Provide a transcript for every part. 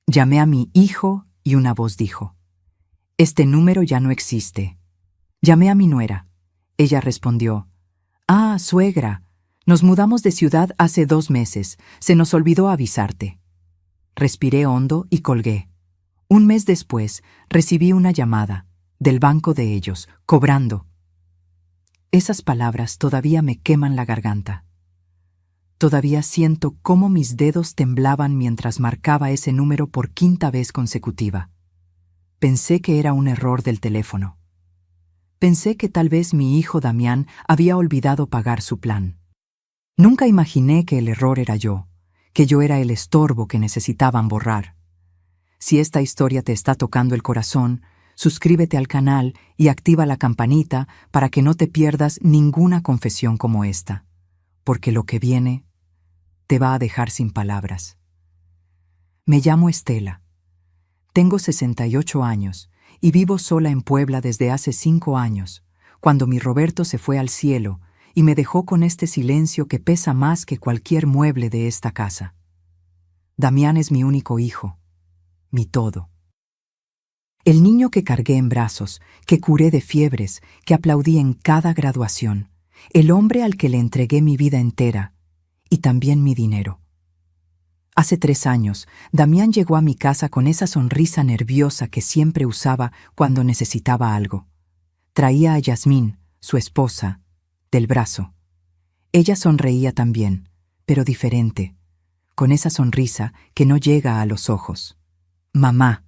Llamé a mi hijo y una voz dijo: «Este número ya no existe». Llamé a mi nuera. Ella respondió: «Ah, suegra, nos mudamos de ciudad hace 2 meses. Se nos olvidó avisarte». Respiré hondo y colgué. Un mes después, recibí una llamada, del banco de ellos, cobrando. Esas palabras todavía me queman la garganta. Todavía siento cómo mis dedos temblaban mientras marcaba ese número por 5ª vez consecutiva. Pensé que era un error del teléfono. Pensé que tal vez mi hijo Damián había olvidado pagar su plan. Nunca imaginé que el error era yo, que yo era el estorbo que necesitaban borrar. Si esta historia te está tocando el corazón, suscríbete al canal y activa la campanita para que no te pierdas ninguna confesión como esta, porque lo que viene te va a dejar sin palabras. Me llamo Estela. Tengo 68 años y vivo sola en Puebla desde hace 5 años, cuando mi Roberto se fue al cielo y me dejó con este silencio que pesa más que cualquier mueble de esta casa. Damián es mi único hijo, mi todo. El niño que cargué en brazos, que curé de fiebres, que aplaudí en cada graduación, el hombre al que le entregué mi vida entera y también mi dinero. Hace 3 años, Damián llegó a mi casa con esa sonrisa nerviosa que siempre usaba cuando necesitaba algo. Traía a Yasmín, su esposa, del brazo. Ella sonreía también, pero diferente, con esa sonrisa que no llega a los ojos. «Mamá»,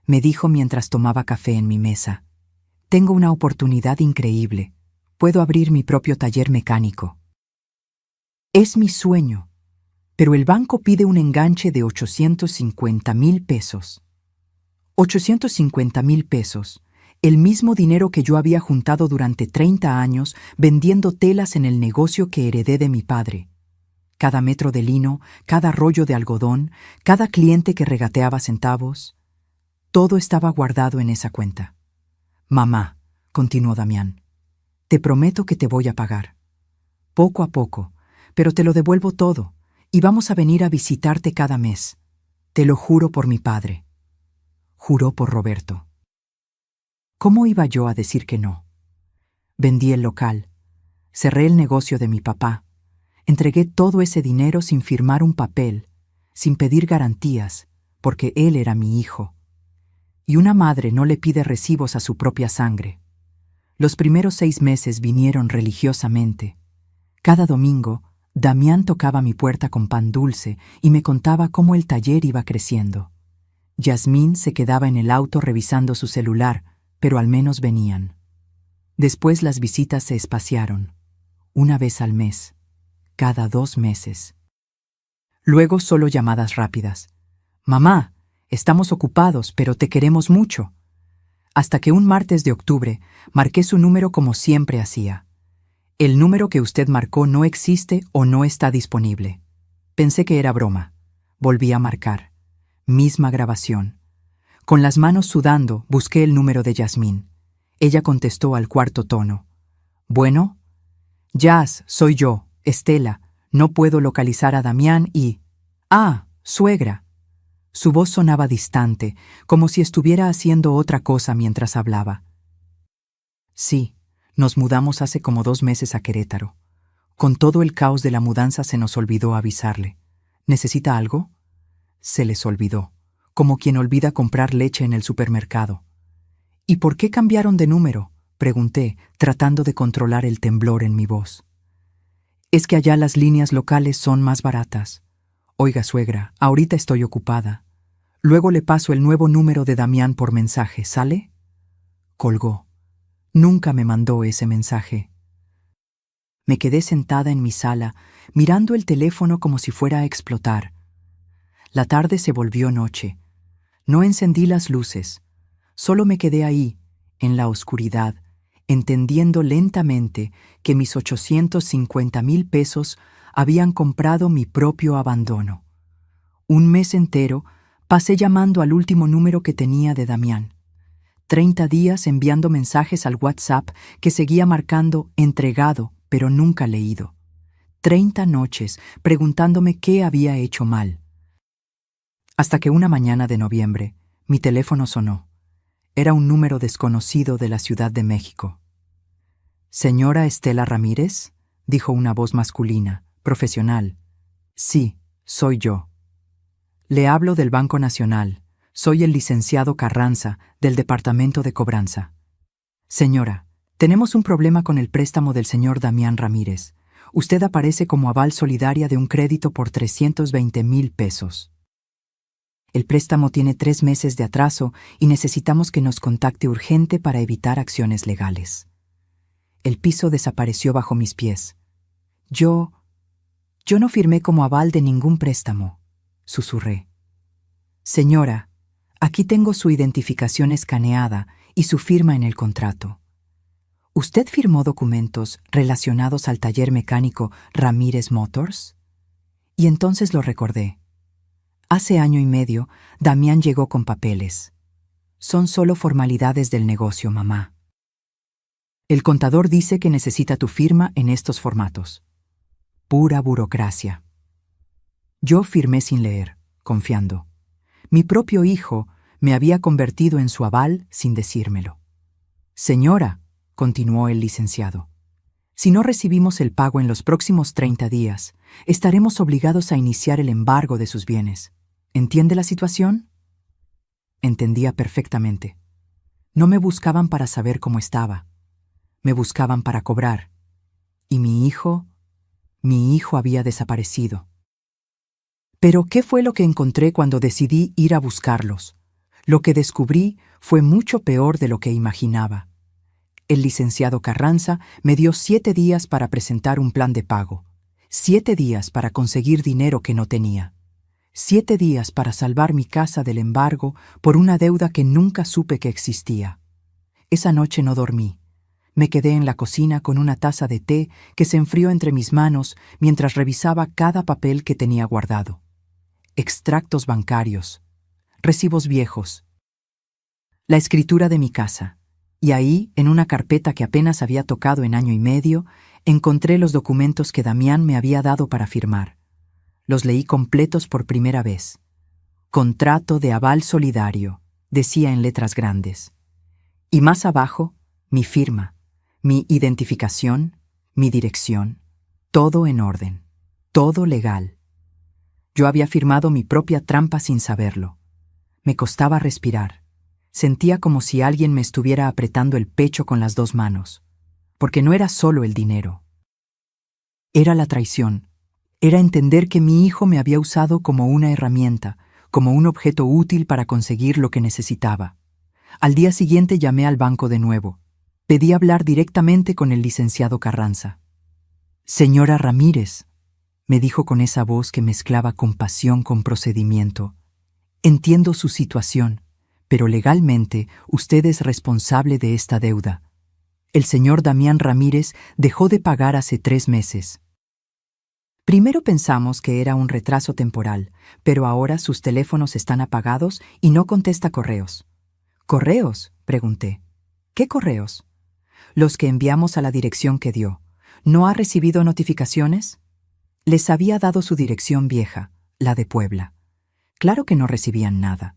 me dijo mientras tomaba café en mi mesa, «tengo una oportunidad increíble. Puedo abrir mi propio taller mecánico. Es mi sueño, pero el banco pide un enganche de 850,000 pesos. 850,000 pesos, el mismo dinero que yo había juntado durante 30 años vendiendo telas en el negocio que heredé de mi padre. Cada metro de lino, cada rollo de algodón, cada cliente que regateaba centavos, todo estaba guardado en esa cuenta. «Mamá», continuó Damián, «te prometo que te voy a pagar. Poco a poco, pero te lo devuelvo todo, y vamos a venir a visitarte cada mes. Te lo juro por mi padre». Juró por Roberto. ¿Cómo iba yo a decir que no? Vendí el local, cerré el negocio de mi papá, entregué todo ese dinero sin firmar un papel, sin pedir garantías, porque él era mi hijo. Y una madre no le pide recibos a su propia sangre. Los primeros 6 meses vinieron religiosamente. Cada domingo, Damián tocaba mi puerta con pan dulce y me contaba cómo el taller iba creciendo. Yasmín se quedaba en el auto revisando su celular, pero al menos venían. Después las visitas se espaciaron, una vez al mes, cada 2 meses. Luego solo llamadas rápidas. «Mamá, estamos ocupados, pero te queremos mucho». Hasta que un martes de octubre marqué su número como siempre hacía. «El número que usted marcó no existe o no está disponible». Pensé que era broma. Volví a marcar. Misma grabación. Con las manos sudando, busqué el número de Yasmín. Ella contestó al 4º tono. «¿Bueno?» «Yas, soy yo, Estela. No puedo localizar a Damián y...» «Ah, suegra». Su voz sonaba distante, como si estuviera haciendo otra cosa mientras hablaba. «Sí, nos mudamos hace como 2 meses a Querétaro. Con todo el caos de la mudanza se nos olvidó avisarle. ¿Necesita algo?» Se les olvidó, como quien olvida comprar leche en el supermercado. «¿Y por qué cambiaron de número?», pregunté, tratando de controlar el temblor en mi voz. «Es que allá las líneas locales son más baratas. Oiga, suegra, ahorita estoy ocupada. Luego le paso el nuevo número de Damián por mensaje, ¿sale?» Colgó. Nunca me mandó ese mensaje. Me quedé sentada en mi sala, mirando el teléfono como si fuera a explotar. La tarde se volvió noche. No encendí las luces. Solo me quedé ahí, en la oscuridad, entendiendo lentamente que mis 850,000 pesos habían comprado mi propio abandono. Un mes entero pasé llamando al último número que tenía de Damián. 30 días enviando mensajes al WhatsApp que seguía marcando entregado, pero nunca leído. 30 noches preguntándome qué había hecho mal. Hasta que una mañana de noviembre, mi teléfono sonó. Era un número desconocido de la Ciudad de México. «¿Señora Estela Ramírez?», dijo una voz masculina, profesional. «Sí, soy yo. Le hablo del Banco Nacional. Soy el licenciado Carranza, del Departamento de Cobranza. Señora, tenemos un problema con el préstamo del señor Damián Ramírez. Usted aparece como aval solidaria de un crédito por 320,000 pesos. El préstamo tiene 3 meses de atraso y necesitamos que nos contacte urgente para evitar acciones legales». El piso desapareció bajo mis pies. Yo no firmé como aval de ningún préstamo, susurré. «Señora, aquí tengo su identificación escaneada y su firma en el contrato. ¿Usted firmó documentos relacionados al taller mecánico Ramírez Motors?» Y entonces lo recordé. Hace año y medio, Damián llegó con papeles. «Son solo formalidades del negocio, mamá. El contador dice que necesita tu firma en estos formatos». Pura burocracia. Yo firmé sin leer, confiando. Mi propio hijo me había convertido en su aval sin decírmelo. «Señora», continuó el licenciado, «si no recibimos el pago en los próximos 30 días, estaremos obligados a iniciar el embargo de sus bienes. ¿Entiende la situación?». Entendía perfectamente. No me buscaban para saber cómo estaba. Me buscaban para cobrar. Y mi hijo había desaparecido. Pero ¿qué fue lo que encontré cuando decidí ir a buscarlos? Lo que descubrí fue mucho peor de lo que imaginaba. El licenciado Carranza me dio 7 días para presentar un plan de pago, 7 días para conseguir dinero que no tenía, 7 días para salvar mi casa del embargo por una deuda que nunca supe que existía. Esa noche no dormí. Me quedé en la cocina con una taza de té que se enfrió entre mis manos mientras revisaba cada papel que tenía guardado. Extractos bancarios, recibos viejos, la escritura de mi casa. Y ahí, en una carpeta que apenas había tocado en año y medio, encontré los documentos que Damián me había dado para firmar. Los leí completos por primera vez. «Contrato de aval solidario», decía en letras grandes. Y más abajo, mi firma, mi identificación, mi dirección, todo en orden, todo legal. Yo había firmado mi propia trampa sin saberlo. Me costaba respirar. Sentía como si alguien me estuviera apretando el pecho con las 2 manos, porque no era solo el dinero. Era la traición. Era entender que mi hijo me había usado como una herramienta, como un objeto útil para conseguir lo que necesitaba. Al día siguiente llamé al banco de nuevo. Pedí hablar directamente con el licenciado Carranza. «Señora Ramírez», me dijo con esa voz que mezclaba compasión con procedimiento, «entiendo su situación, pero legalmente usted es responsable de esta deuda. El señor Damián Ramírez dejó de pagar hace 3 meses. Primero pensamos que era un retraso temporal, pero ahora sus teléfonos están apagados y no contesta correos». «¿Correos?», pregunté. «¿Qué correos?». «Los que enviamos a la dirección que dio. ¿No ha recibido notificaciones?». Les había dado su dirección vieja, la de Puebla. Claro que no recibían nada.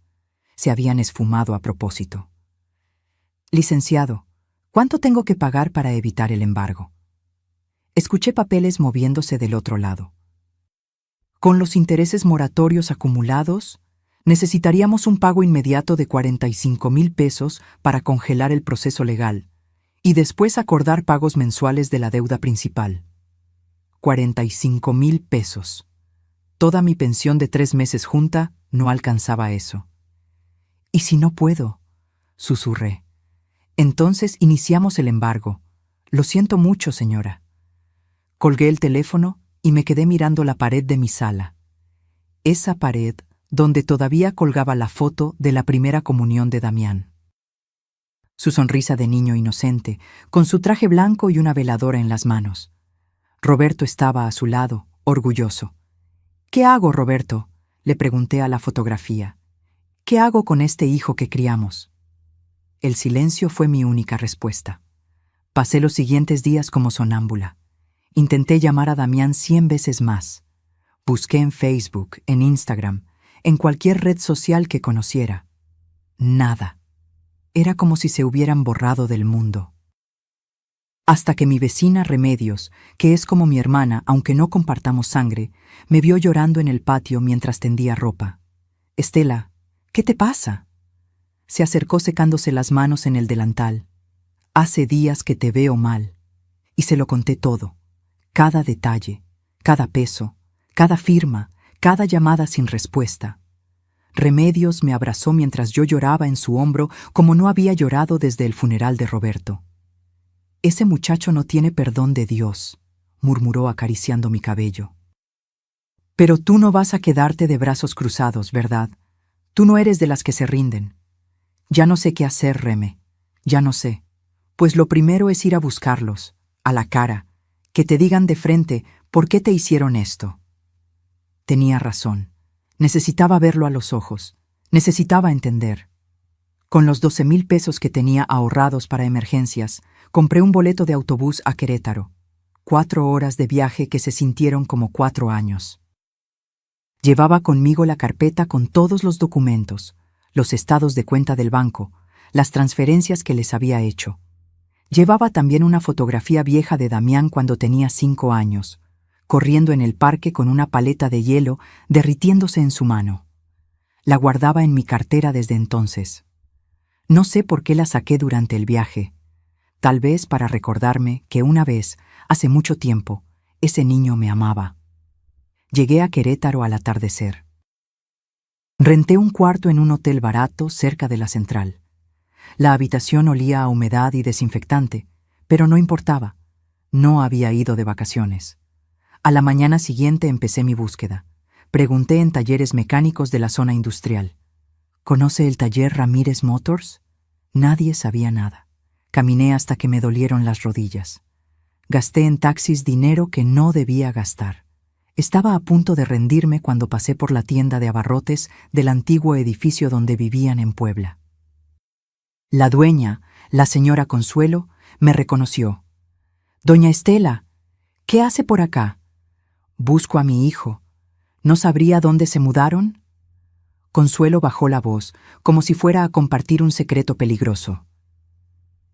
Se habían esfumado a propósito. «Licenciado, ¿cuánto tengo que pagar para evitar el embargo?». Escuché papeles moviéndose del otro lado. «Con los intereses moratorios acumulados, necesitaríamos un pago inmediato de 45,000 pesos para congelar el proceso legal y después acordar pagos mensuales de la deuda principal». 45,000 pesos. Toda mi pensión de 3 meses junta no alcanzaba eso. «¿Y si no puedo?», susurré. «Entonces iniciamos el embargo. Lo siento mucho, señora». Colgué el teléfono y me quedé mirando la pared de mi sala. Esa pared donde todavía colgaba la foto de la primera comunión de Damián. Su sonrisa de niño inocente, con su traje blanco y una veladora en las manos. Roberto estaba a su lado, orgulloso. «¿Qué hago, Roberto?», le pregunté a la fotografía. «¿Qué hago con este hijo que criamos?». El silencio fue mi única respuesta. Pasé los siguientes días como sonámbula. Intenté llamar a Damián 100 veces más. Busqué en Facebook, en Instagram, en cualquier red social que conociera. Nada. Era como si se hubieran borrado del mundo. Hasta que mi vecina Remedios, que es como mi hermana aunque no compartamos sangre, me vio llorando en el patio mientras tendía ropa. «Estela, ¿qué te pasa?». Se acercó secándose las manos en el delantal. «Hace días que te veo mal». Y se lo conté todo. Cada detalle, cada peso, cada firma, cada llamada sin respuesta. Remedios me abrazó mientras yo lloraba en su hombro como no había llorado desde el funeral de Roberto. «Ese muchacho no tiene perdón de Dios», murmuró acariciando mi cabello. «Pero tú no vas a quedarte de brazos cruzados, ¿verdad? Tú no eres de las que se rinden». «Ya no sé qué hacer, Reme. Ya no sé. Pues lo primero es ir a buscarlos, a la cara, que te digan de frente por qué te hicieron esto». Tenía razón. Necesitaba verlo a los ojos. Necesitaba entender. Con los 12,000 pesos que tenía ahorrados para emergencias, compré un boleto de autobús a Querétaro. 4 horas de viaje que se sintieron como 4 años. Llevaba conmigo la carpeta con todos los documentos, los estados de cuenta del banco, las transferencias que les había hecho. Llevaba también una fotografía vieja de Damián cuando tenía 5 años, corriendo en el parque con una paleta de hielo derritiéndose en su mano. La guardaba en mi cartera desde entonces. No sé por qué la saqué durante el viaje. Tal vez para recordarme que una vez, hace mucho tiempo, ese niño me amaba. Llegué a Querétaro al atardecer. Renté un cuarto en un hotel barato cerca de la central. La habitación olía a humedad y desinfectante, pero no importaba. No había ido de vacaciones. A la mañana siguiente empecé mi búsqueda. Pregunté en talleres mecánicos de la zona industrial. ¿Conoce el taller Ramírez Motors? Nadie sabía nada. Caminé hasta que me dolieron las rodillas. Gasté en taxis dinero que no debía gastar. Estaba a punto de rendirme cuando pasé por la tienda de abarrotes del antiguo edificio donde vivían en Puebla. La dueña, la señora Consuelo, me reconoció. «Doña Estela, ¿qué hace por acá?» «Busco a mi hijo. ¿No sabría dónde se mudaron?» Consuelo bajó la voz, como si fuera a compartir un secreto peligroso.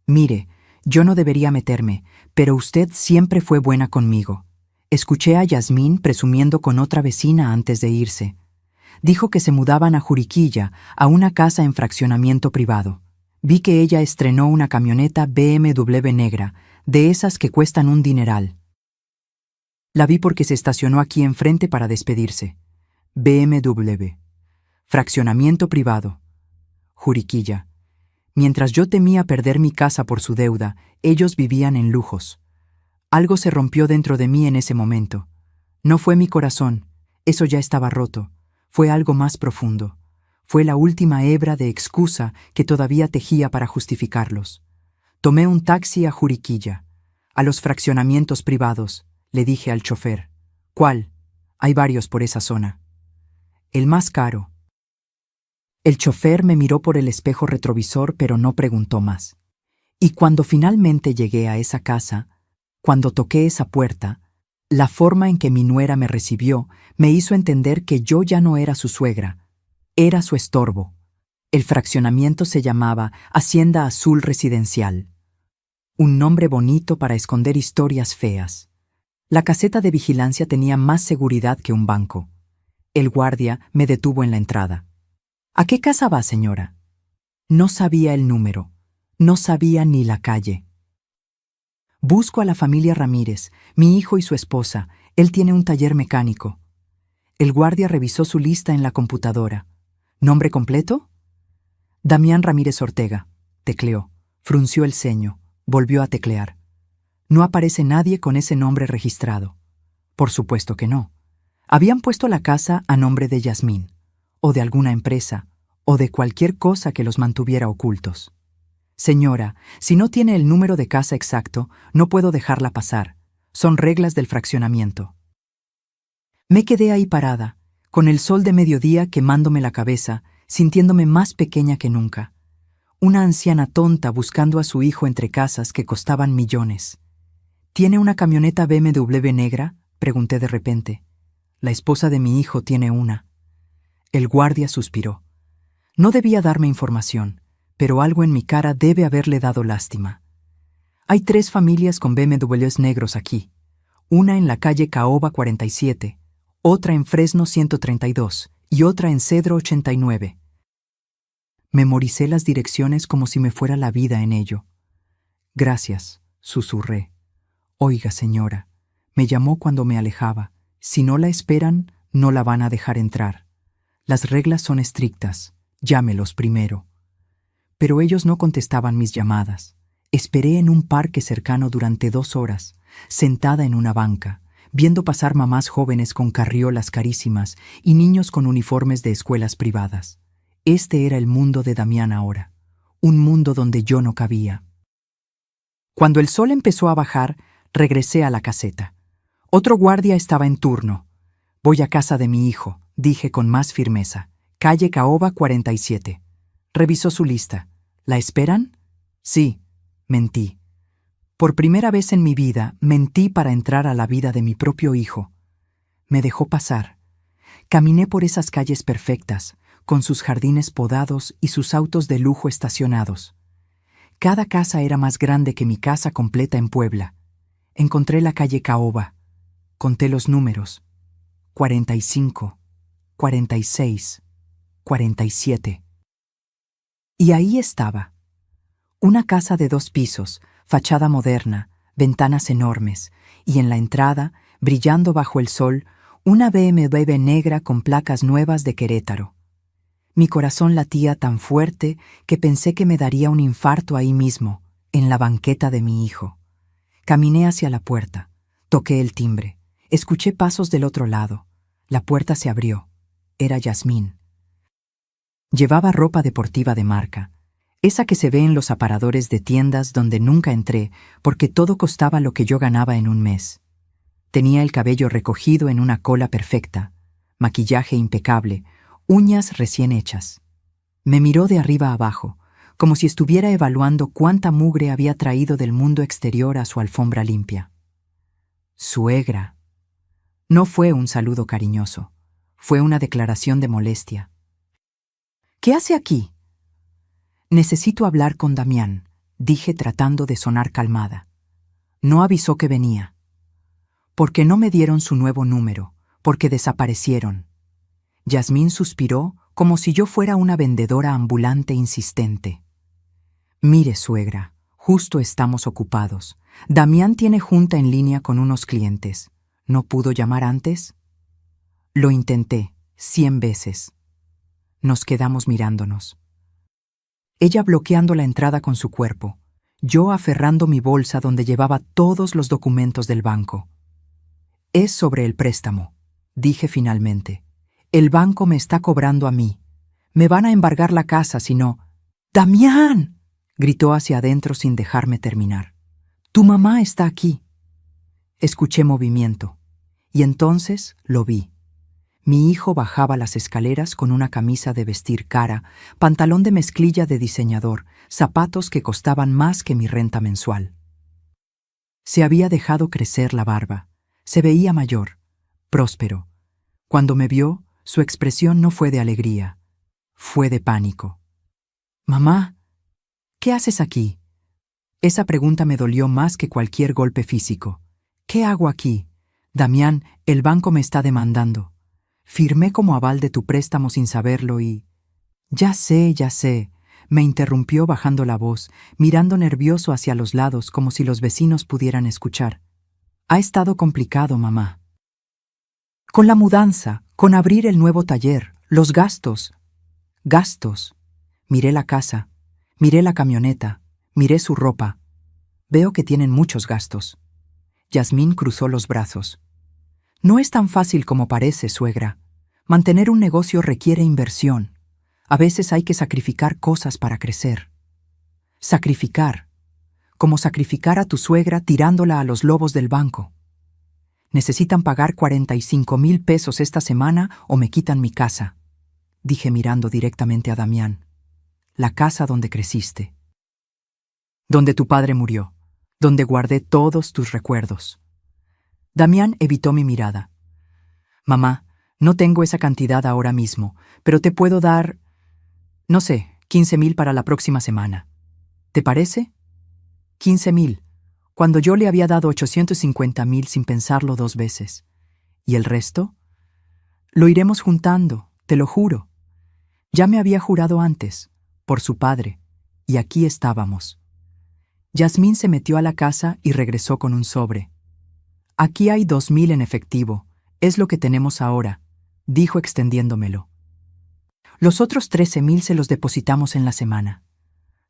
«Mire, yo no debería meterme, pero usted siempre fue buena conmigo. Escuché a Yasmín presumiendo con otra vecina antes de irse. Dijo que se mudaban a Juriquilla, a una casa en fraccionamiento privado. Vi que ella estrenó una camioneta BMW negra, de esas que cuestan un dineral. La vi porque se estacionó aquí enfrente para despedirse. BMW. Fraccionamiento privado. Juriquilla. Mientras yo temía perder mi casa por su deuda, ellos vivían en lujos. Algo se rompió dentro de mí en ese momento. No fue mi corazón, eso ya estaba roto. Fue algo más profundo. Fue la última hebra de excusa que todavía tejía para justificarlos. Tomé un taxi a Juriquilla, a los fraccionamientos privados. Le dije al chofer. «¿Cuál? Hay varios por esa zona». «El más caro». El chofer me miró por el espejo retrovisor, pero no preguntó más. Y cuando finalmente llegué a esa casa, cuando toqué esa puerta, la forma en que mi nuera me recibió me hizo entender que yo ya no era su suegra, era su estorbo. El fraccionamiento se llamaba Hacienda Azul Residencial. Un nombre bonito para esconder historias feas. La caseta de vigilancia tenía más seguridad que un banco. El guardia me detuvo en la entrada. «¿A qué casa va, señora?» No sabía el número, no sabía ni la calle. «Busco a la familia Ramírez, mi hijo y su esposa. Él tiene un taller mecánico». El guardia revisó su lista en la computadora. «¿Nombre completo?» «Damián Ramírez Ortega», tecleó, frunció el ceño, volvió a teclear. «No aparece nadie con ese nombre registrado». Por supuesto que no. Habían puesto la casa a nombre de Yasmín, o de alguna empresa, o de cualquier cosa que los mantuviera ocultos. «Señora, si no tiene el número de casa exacto, no puedo dejarla pasar. Son reglas del fraccionamiento». Me quedé ahí parada, con el sol de mediodía quemándome la cabeza, sintiéndome más pequeña que nunca. Una anciana tonta buscando a su hijo entre casas que costaban millones. «¿Tiene una camioneta BMW negra?», pregunté de repente. «La esposa de mi hijo tiene una». El guardia suspiró. No debía darme información, pero algo en mi cara debe haberle dado lástima. Hay 3 familias con BMWs negros aquí. Una en la calle Caoba 47, otra en Fresno 132 y otra en Cedro 89. Memoricé las direcciones como si me fuera la vida en ello. Gracias, susurré. Oiga, señora, me llamó cuando me alejaba. Si no la esperan, no la van a dejar entrar. Las reglas son estrictas. Llámelos primero. Pero ellos no contestaban mis llamadas. Esperé en un parque cercano durante 2 horas, sentada en una banca, viendo pasar mamás jóvenes con carriolas carísimas y niños con uniformes de escuelas privadas. Este era el mundo de Damián ahora, un mundo donde yo no cabía. Cuando el sol empezó a bajar, regresé a la caseta. Otro guardia estaba en turno. Voy a casa de mi hijo, dije con más firmeza. Calle Caoba 47. Revisó su lista. ¿La esperan? Sí, mentí. Por primera vez en mi vida, mentí para entrar a la vida de mi propio hijo. Me dejó pasar. Caminé por esas calles perfectas, con sus jardines podados y sus autos de lujo estacionados. Cada casa era más grande que mi casa completa en Puebla. Encontré la calle Caoba. Conté los números. 45, 46, 47. Y ahí estaba. Una casa de 2 pisos, fachada moderna, ventanas enormes, y en la entrada, brillando bajo el sol, una BMW negra con placas nuevas de Querétaro. Mi corazón latía tan fuerte que pensé que me daría un infarto ahí mismo, en la banqueta de mi hijo. Caminé hacia la puerta, toqué el timbre, escuché pasos del otro lado. La puerta se abrió. Era Yasmín. Llevaba ropa deportiva de marca, esa que se ve en los aparadores de tiendas donde nunca entré porque todo costaba lo que yo ganaba en un mes. Tenía el cabello recogido en una cola perfecta, maquillaje impecable, uñas recién hechas. Me miró de arriba a abajo, como si estuviera evaluando cuánta mugre había traído del mundo exterior a su alfombra limpia. Suegra. No fue un saludo cariñoso, fue una declaración de molestia. ¿Qué hace aquí? Necesito hablar con Damián, dije tratando de sonar calmada. No avisó que venía. Porque no me dieron su nuevo número, porque desaparecieron. Yasmín suspiró como si yo fuera una vendedora ambulante insistente. Mire, suegra, justo estamos ocupados. Damián tiene junta en línea con unos clientes. ¿No pudo llamar antes? Lo intenté, 100 veces. Nos quedamos mirándonos. Ella bloqueando la entrada con su cuerpo, yo aferrando mi bolsa donde llevaba todos los documentos del banco. Es sobre el préstamo, dije finalmente. El banco me está cobrando a mí. Me van a embargar la casa si no... ¡Damián!, gritó hacia adentro sin dejarme terminar. Tu mamá está aquí. Escuché movimiento, y entonces lo vi. Mi hijo bajaba las escaleras con una camisa de vestir cara, pantalón de mezclilla de diseñador, zapatos que costaban más que mi renta mensual. Se había dejado crecer la barba. Se veía mayor, próspero. Cuando me vio, su expresión no fue de alegría, fue de pánico. «Mamá, ¿qué haces aquí?» Esa pregunta me dolió más que cualquier golpe físico. «¿Qué hago aquí? Damián, el banco me está demandando. Firmé como aval de tu préstamo sin saberlo y...» Ya sé, me interrumpió bajando la voz, mirando nervioso hacia los lados como si los vecinos pudieran escuchar. Ha estado complicado, mamá. Con la mudanza, con abrir el nuevo taller, los gastos. Gastos. Miré la casa, miré la camioneta, miré su ropa. Veo que tienen muchos gastos. Yasmín cruzó los brazos. No es tan fácil como parece, suegra. Mantener un negocio requiere inversión. A veces hay que sacrificar cosas para crecer. Sacrificar. Como sacrificar a tu suegra tirándola a los lobos del banco. Necesitan pagar 45,000 pesos esta semana o me quitan mi casa, dije mirando directamente a Damián. La casa donde creciste. Donde tu padre murió. Donde guardé todos tus recuerdos. Damián evitó mi mirada. Mamá, No tengo esa cantidad ahora mismo, pero te puedo dar, no sé, 15,000 para la próxima semana. ¿Te parece? 15,000, cuando yo le había dado 850,000 sin pensarlo 2 veces. ¿Y el resto? Lo iremos juntando, te lo juro. Ya me había jurado antes, por su padre, y aquí estábamos. Yasmín se metió a la casa y regresó con un sobre. Aquí hay 2,000 en efectivo, es lo que tenemos ahora, dijo extendiéndomelo. Los otros 13,000 se los depositamos en la semana.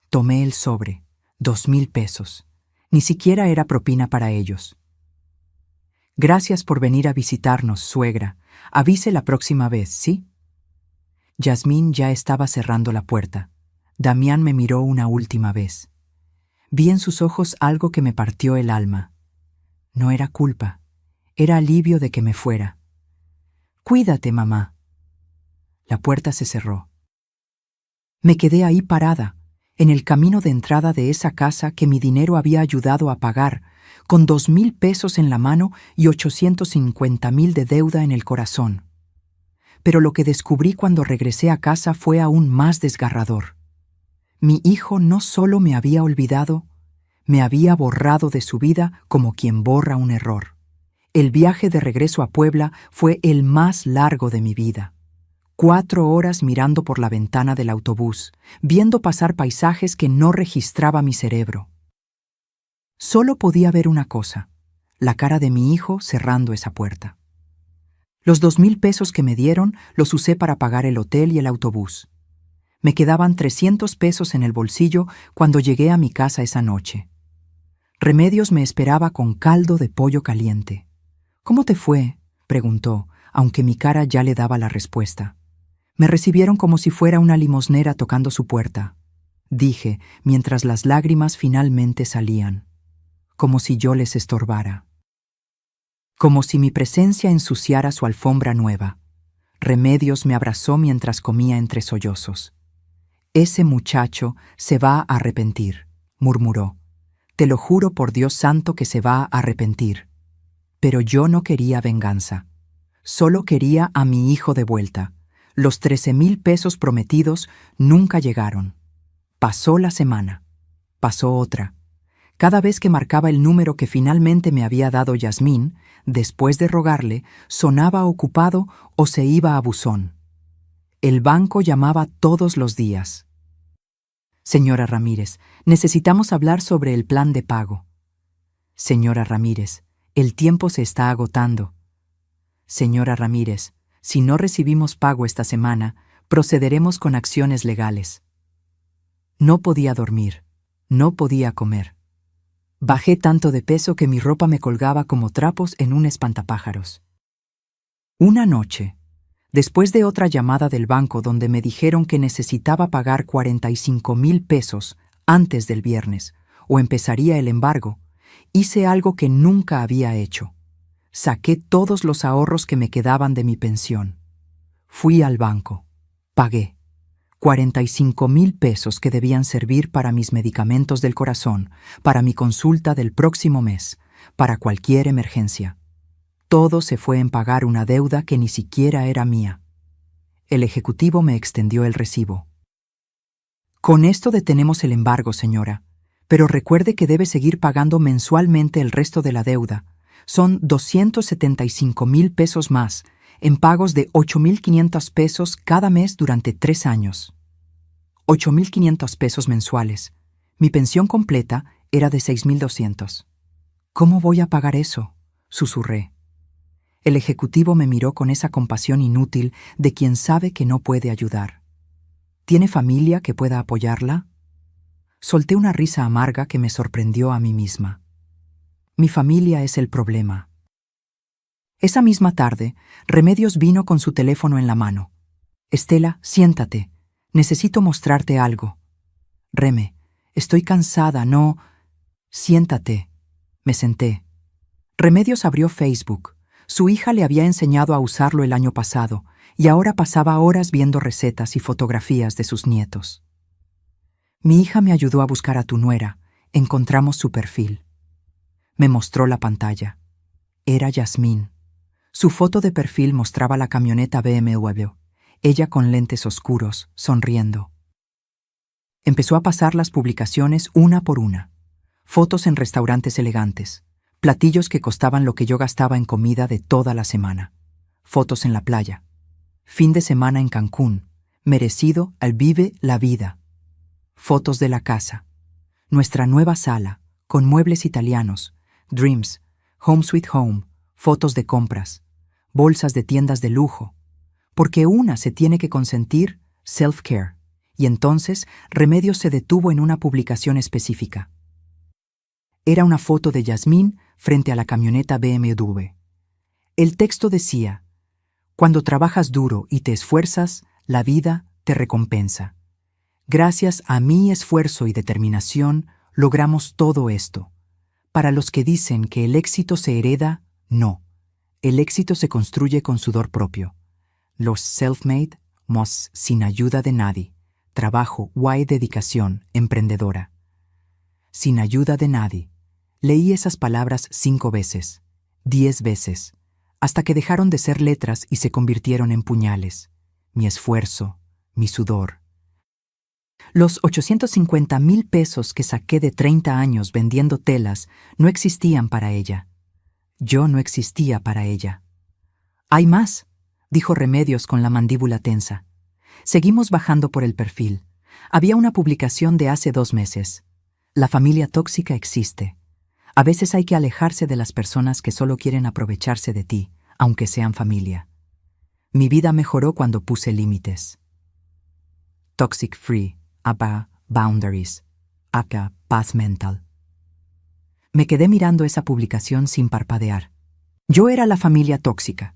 Tomé el sobre, 2,000 pesos. Ni siquiera era propina para ellos. Gracias por venir a visitarnos, suegra. Avise la próxima vez, ¿sí? Yasmín ya estaba cerrando la puerta. Damián me miró una última vez. Vi en sus ojos algo que me partió el alma. No era culpa, era alivio de que me fuera. Cuídate, mamá. La puerta se cerró. Me quedé ahí parada, en el camino de entrada de esa casa que mi dinero había ayudado a pagar, con 2,000 pesos en la mano y 850,000 de deuda en el corazón. Pero lo que descubrí cuando regresé a casa fue aún más desgarrador. Mi hijo no solo me había olvidado, me había borrado de su vida como quien borra un error. El viaje de regreso a Puebla fue el más largo de mi vida. 4 horas mirando por la ventana del autobús, viendo pasar paisajes que no registraba mi cerebro. Solo podía ver una cosa, la cara de mi hijo cerrando esa puerta. Los 2,000 pesos que me dieron los usé para pagar el hotel y el autobús. Me quedaban 300 pesos en el bolsillo cuando llegué a mi casa esa noche. Remedios me esperaba con caldo de pollo caliente. «¿Cómo te fue?», preguntó, aunque mi cara ya le daba la respuesta. Me recibieron como si fuera una limosnera tocando su puerta, dije, mientras las lágrimas finalmente salían. Como si yo les estorbara. Como si mi presencia ensuciara su alfombra nueva. Remedios me abrazó mientras comía entre sollozos. «Ese muchacho se va a arrepentir», murmuró. «Te lo juro por Dios santo que se va a arrepentir». Pero yo no quería venganza. Solo quería a mi hijo de vuelta. Los 13,000 pesos prometidos nunca llegaron. Pasó la semana. Pasó otra. Cada vez que marcaba el número que finalmente me había dado Yasmín, después de rogarle, sonaba ocupado o se iba a buzón. El banco llamaba todos los días. «Señora Ramírez, necesitamos hablar sobre el plan de pago». «Señora Ramírez, el tiempo se está agotando». «Señora Ramírez, si no recibimos pago esta semana, procederemos con acciones legales». No podía dormir, no podía comer. Bajé tanto de peso que mi ropa me colgaba como trapos en un espantapájaros. Una noche, después de otra llamada del banco donde me dijeron que necesitaba pagar 45,000 pesos antes del viernes, o empezaría el embargo, hice algo que nunca había hecho. Saqué todos los ahorros que me quedaban de mi pensión. Fui al banco. Pagué. 45,000 pesos que debían servir para mis medicamentos del corazón, para mi consulta del próximo mes, para cualquier emergencia. Todo se fue en pagar una deuda que ni siquiera era mía. El ejecutivo me extendió el recibo. «Con esto detenemos el embargo, señora, pero recuerde que debe seguir pagando mensualmente el resto de la deuda. Son 275,000 pesos más, en pagos de 8,500 pesos cada mes durante 3 años. 8,500 pesos mensuales. Mi pensión completa era de 6,200. «¿Cómo voy a pagar eso?», susurré. El ejecutivo me miró con esa compasión inútil de quien sabe que no puede ayudar. «¿Tiene familia que pueda apoyarla?». Solté una risa amarga que me sorprendió a mí misma. «Mi familia es el problema». Esa misma tarde, Remedios vino con su teléfono en la mano. «Estela, siéntate. Necesito mostrarte algo». «Reme, estoy cansada, no...». «Siéntate». Me senté. Remedios abrió Facebook. Su hija le había enseñado a usarlo el año pasado, y ahora pasaba horas viendo recetas y fotografías de sus nietos. «Mi hija me ayudó a buscar a tu nuera. Encontramos su perfil». Me mostró la pantalla. Era Yasmín. Su foto de perfil mostraba la camioneta BMW, ella con lentes oscuros, sonriendo. Empezó a pasar las publicaciones una por una. Fotos en restaurantes elegantes, platillos que costaban lo que yo gastaba en comida de toda la semana. Fotos en la playa. Fin de semana en Cancún, merecido al vive la vida. Fotos de la casa. Nuestra nueva sala, con muebles italianos, Dreams, Home Sweet Home, fotos de compras, bolsas de tiendas de lujo. Porque una se tiene que consentir self-care. Y entonces Remedios se detuvo en una publicación específica. Era una foto de Yasmín frente a la camioneta BMW. El texto decía: cuando trabajas duro y te esfuerzas, la vida te recompensa. Gracias a mi esfuerzo y determinación, logramos todo esto. Para los que dicen que el éxito se hereda, no. El éxito se construye con sudor propio. Los self-made, sin ayuda de nadie. Trabajo, dedicación, emprendedora. Sin ayuda de nadie. Leí esas palabras 5 veces, 10 veces, hasta que dejaron de ser letras y se convirtieron en puñales. Mi esfuerzo, mi sudor. Los 850,000 pesos que saqué de 30 años vendiendo telas no existían para ella. Yo no existía para ella. «Hay más», dijo Remedios con la mandíbula tensa. Seguimos bajando por el perfil. Había una publicación de hace 2 meses. La familia tóxica existe. A veces hay que alejarse de las personas que solo quieren aprovecharse de ti, aunque sean familia. Mi vida mejoró cuando puse límites. Toxic free, APA, boundaries, APA, paz mental. Me quedé mirando esa publicación sin parpadear. Yo era la familia tóxica.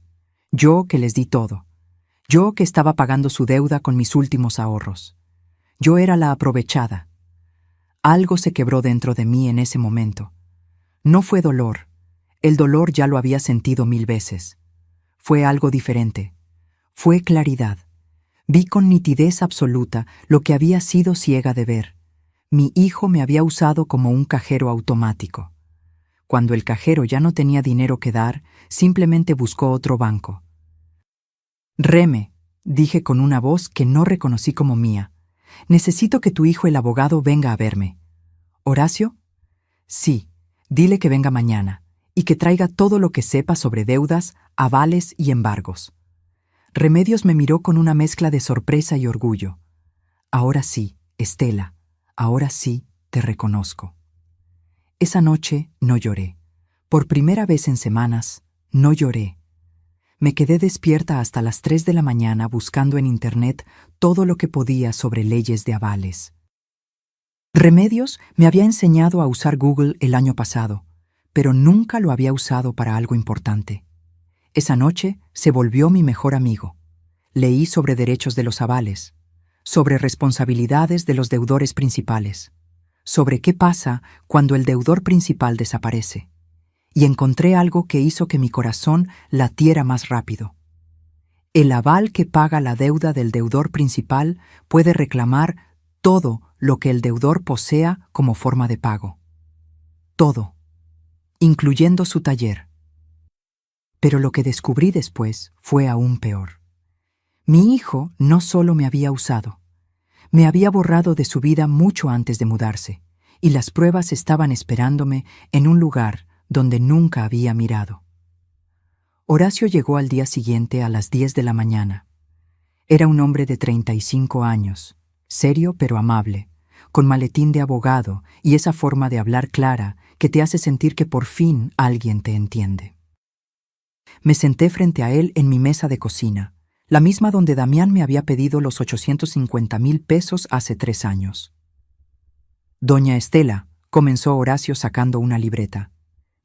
Yo que les di todo. Yo que estaba pagando su deuda con mis últimos ahorros. Yo era la aprovechada. Algo se quebró dentro de mí en ese momento. No fue dolor. El dolor ya lo había sentido 1000 veces. Fue algo diferente. Fue claridad. Vi con nitidez absoluta lo que había sido ciega de ver. Mi hijo me había usado como un cajero automático. Cuando el cajero ya no tenía dinero que dar, simplemente buscó otro banco. «Reme», dije con una voz que no reconocí como mía, «necesito que tu hijo el abogado venga a verme». «¿Horacio?» «Sí, dile que venga mañana y que traiga todo lo que sepa sobre deudas, avales y embargos». Remedios me miró con una mezcla de sorpresa y orgullo. «Ahora sí, Estela, ahora sí te reconozco». Esa noche no lloré. Por primera vez en semanas, no lloré. Me quedé despierta hasta las 3 de la mañana buscando en Internet todo lo que podía sobre leyes de avales. Remedios me había enseñado a usar Google el año pasado, pero nunca lo había usado para algo importante. Esa noche se volvió mi mejor amigo. Leí sobre derechos de los avales, sobre responsabilidades de los deudores principales, sobre qué pasa cuando el deudor principal desaparece. Y encontré algo que hizo que mi corazón latiera más rápido. El aval que paga la deuda del deudor principal puede reclamar todo lo que el deudor posea como forma de pago. Todo, incluyendo su taller. Pero lo que descubrí después fue aún peor. Mi hijo no solo me había usado, me había borrado de su vida mucho antes de mudarse, y las pruebas estaban esperándome en un lugar donde nunca había mirado. Horacio llegó al día siguiente a las 10 de la mañana. Era un hombre de 35 años, serio pero amable, con maletín de abogado y esa forma de hablar clara que te hace sentir que por fin alguien te entiende. Me senté frente a él en mi mesa de cocina, la misma donde Damián me había pedido los 850,000 pesos hace 3 años. «Doña Estela», comenzó Horacio sacando una libreta.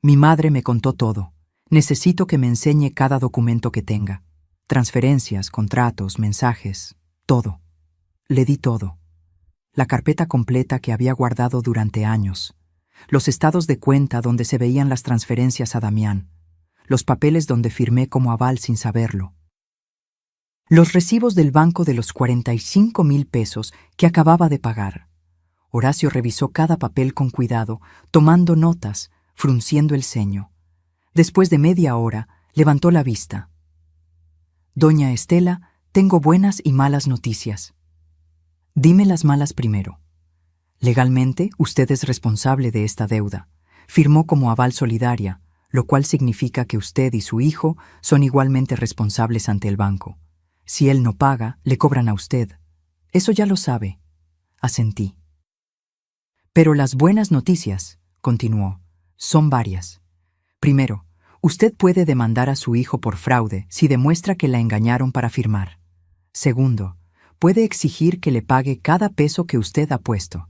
«Mi madre me contó todo. Necesito que me enseñe cada documento que tenga. Transferencias, contratos, mensajes, todo». Le di todo. La carpeta completa que había guardado durante años. Los estados de cuenta donde se veían las transferencias a Damián. Los papeles donde firmé como aval sin saberlo. Los recibos del banco de los 45,000 pesos que acababa de pagar. Horacio revisó cada papel con cuidado, tomando notas, frunciendo el ceño. Después de media hora, Levantó la vista. Doña Estela, tengo buenas y malas noticias. Dime las malas primero. Legalmente, usted es responsable de esta deuda. Firmó como aval solidaria, lo cual significa que usted y su hijo son igualmente responsables ante el banco. Si él no paga, le cobran a usted. Eso ya lo sabe. Asentí. Pero las buenas noticias, continuó, son varias. Primero, usted puede demandar a su hijo por fraude si demuestra que la engañaron para firmar. Segundo, puede exigir que le pague cada peso que usted ha puesto.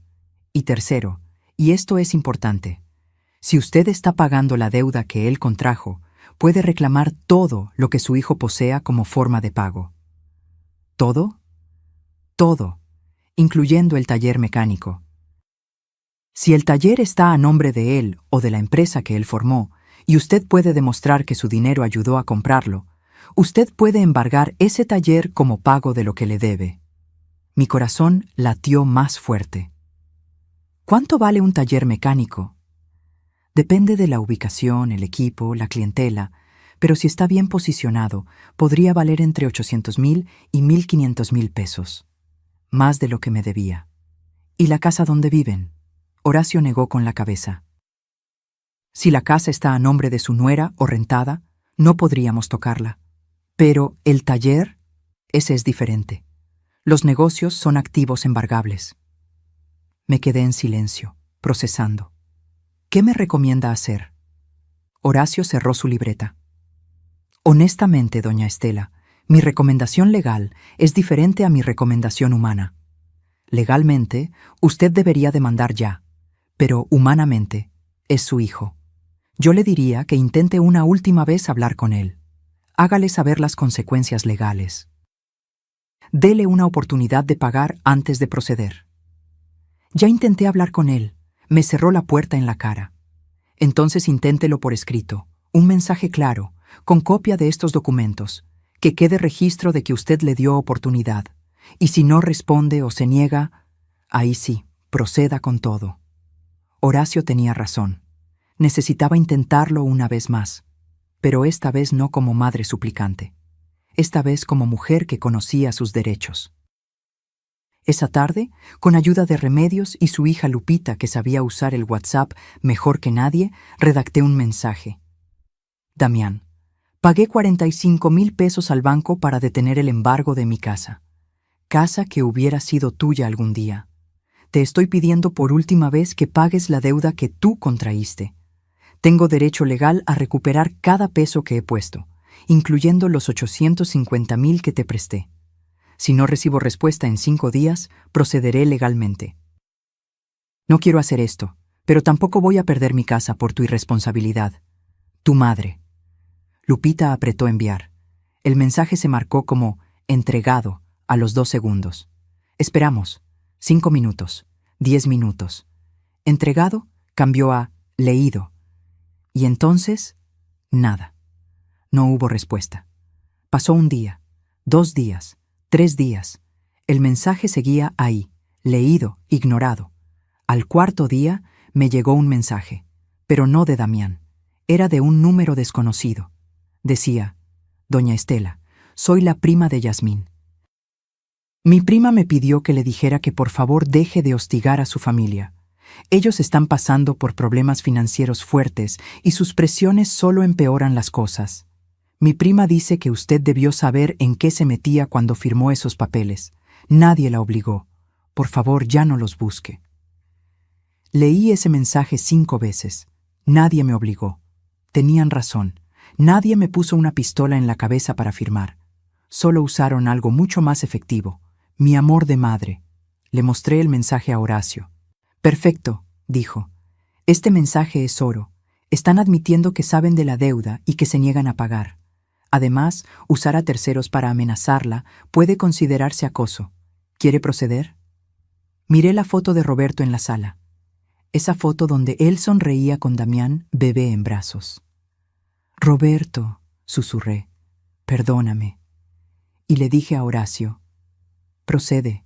Y tercero, y esto es importante, si usted está pagando la deuda que él contrajo, puede reclamar todo lo que su hijo posea como forma de pago. ¿Todo? Todo, incluyendo el taller mecánico. Si el taller está a nombre de él o de la empresa que él formó, y usted puede demostrar que su dinero ayudó a comprarlo, usted puede embargar ese taller como pago de lo que le debe. Mi corazón latió más fuerte. ¿Cuánto vale un taller mecánico? Depende de la ubicación, el equipo, la clientela, pero si está bien posicionado, podría valer entre 800,000 y 1,500,000 pesos. Más de lo que me debía. ¿Y la casa donde viven? Horacio negó con la cabeza. Si la casa está a nombre de su nuera o rentada, no podríamos tocarla. Pero el taller, ese es diferente. Los negocios son activos embargables. Me quedé en silencio, procesando. ¿Qué me recomienda hacer? Horacio cerró su libreta. Honestamente, doña Estela, mi recomendación legal es diferente a mi recomendación humana. Legalmente, usted debería demandar ya, pero humanamente, es su hijo. Yo le diría que intente una última vez hablar con él. Hágale saber las consecuencias legales. Dele una oportunidad de pagar antes de proceder. Ya intenté hablar con él. Me cerró la puerta en la cara. Entonces inténtelo por escrito, un mensaje claro, con copia de estos documentos, que quede registro de que usted le dio oportunidad. Y si no responde o se niega, ahí sí, proceda con todo. Horacio tenía razón. Necesitaba intentarlo una vez más, pero esta vez no como madre suplicante. Esta vez como mujer que conocía sus derechos. Esa tarde, con ayuda de Remedios y su hija Lupita, que sabía usar el WhatsApp mejor que nadie, redacté un mensaje. Damián, pagué 45,000 pesos al banco para detener el embargo de mi casa. Casa que hubiera sido tuya algún día. Te estoy pidiendo por última vez que pagues la deuda que tú contraíste. Tengo derecho legal a recuperar cada peso que he puesto, incluyendo los 850,000 que te presté. Si no recibo respuesta en 5 días, procederé legalmente. No quiero hacer esto, pero tampoco voy a perder mi casa por tu irresponsabilidad. Tu madre. Lupita apretó enviar. El mensaje se marcó como entregado a los 2 segundos. Esperamos. 5 minutos. 10 minutos. Entregado cambió a leído. Y entonces, nada. No hubo respuesta. Pasó un día, 2 días, 3 días. El mensaje seguía ahí, leído, ignorado. Al 4.º día me llegó un mensaje, pero no de Damián. Era de un número desconocido. Decía, Doña Estela, soy la prima de Yasmín. Mi prima me pidió que le dijera que por favor deje de hostigar a su familia. Ellos están pasando por problemas financieros fuertes y sus presiones solo empeoran las cosas. Mi prima dice que usted debió saber en qué se metía cuando firmó esos papeles. Nadie la obligó. Por favor, ya no los busque. Leí ese mensaje 5 veces. Nadie me obligó. Tenían razón. Nadie me puso una pistola en la cabeza para firmar. Solo usaron algo mucho más efectivo. Mi amor de madre. Le mostré el mensaje a Horacio. Perfecto, dijo. Este mensaje es oro. Están admitiendo que saben de la deuda y que se niegan a pagar. Además, usar a terceros para amenazarla puede considerarse acoso. ¿Quiere proceder? Miré la foto de Roberto en la sala. Esa foto donde él sonreía con Damián, bebé en brazos. Roberto, susurré, perdóname. Y le dije a Horacio, procede.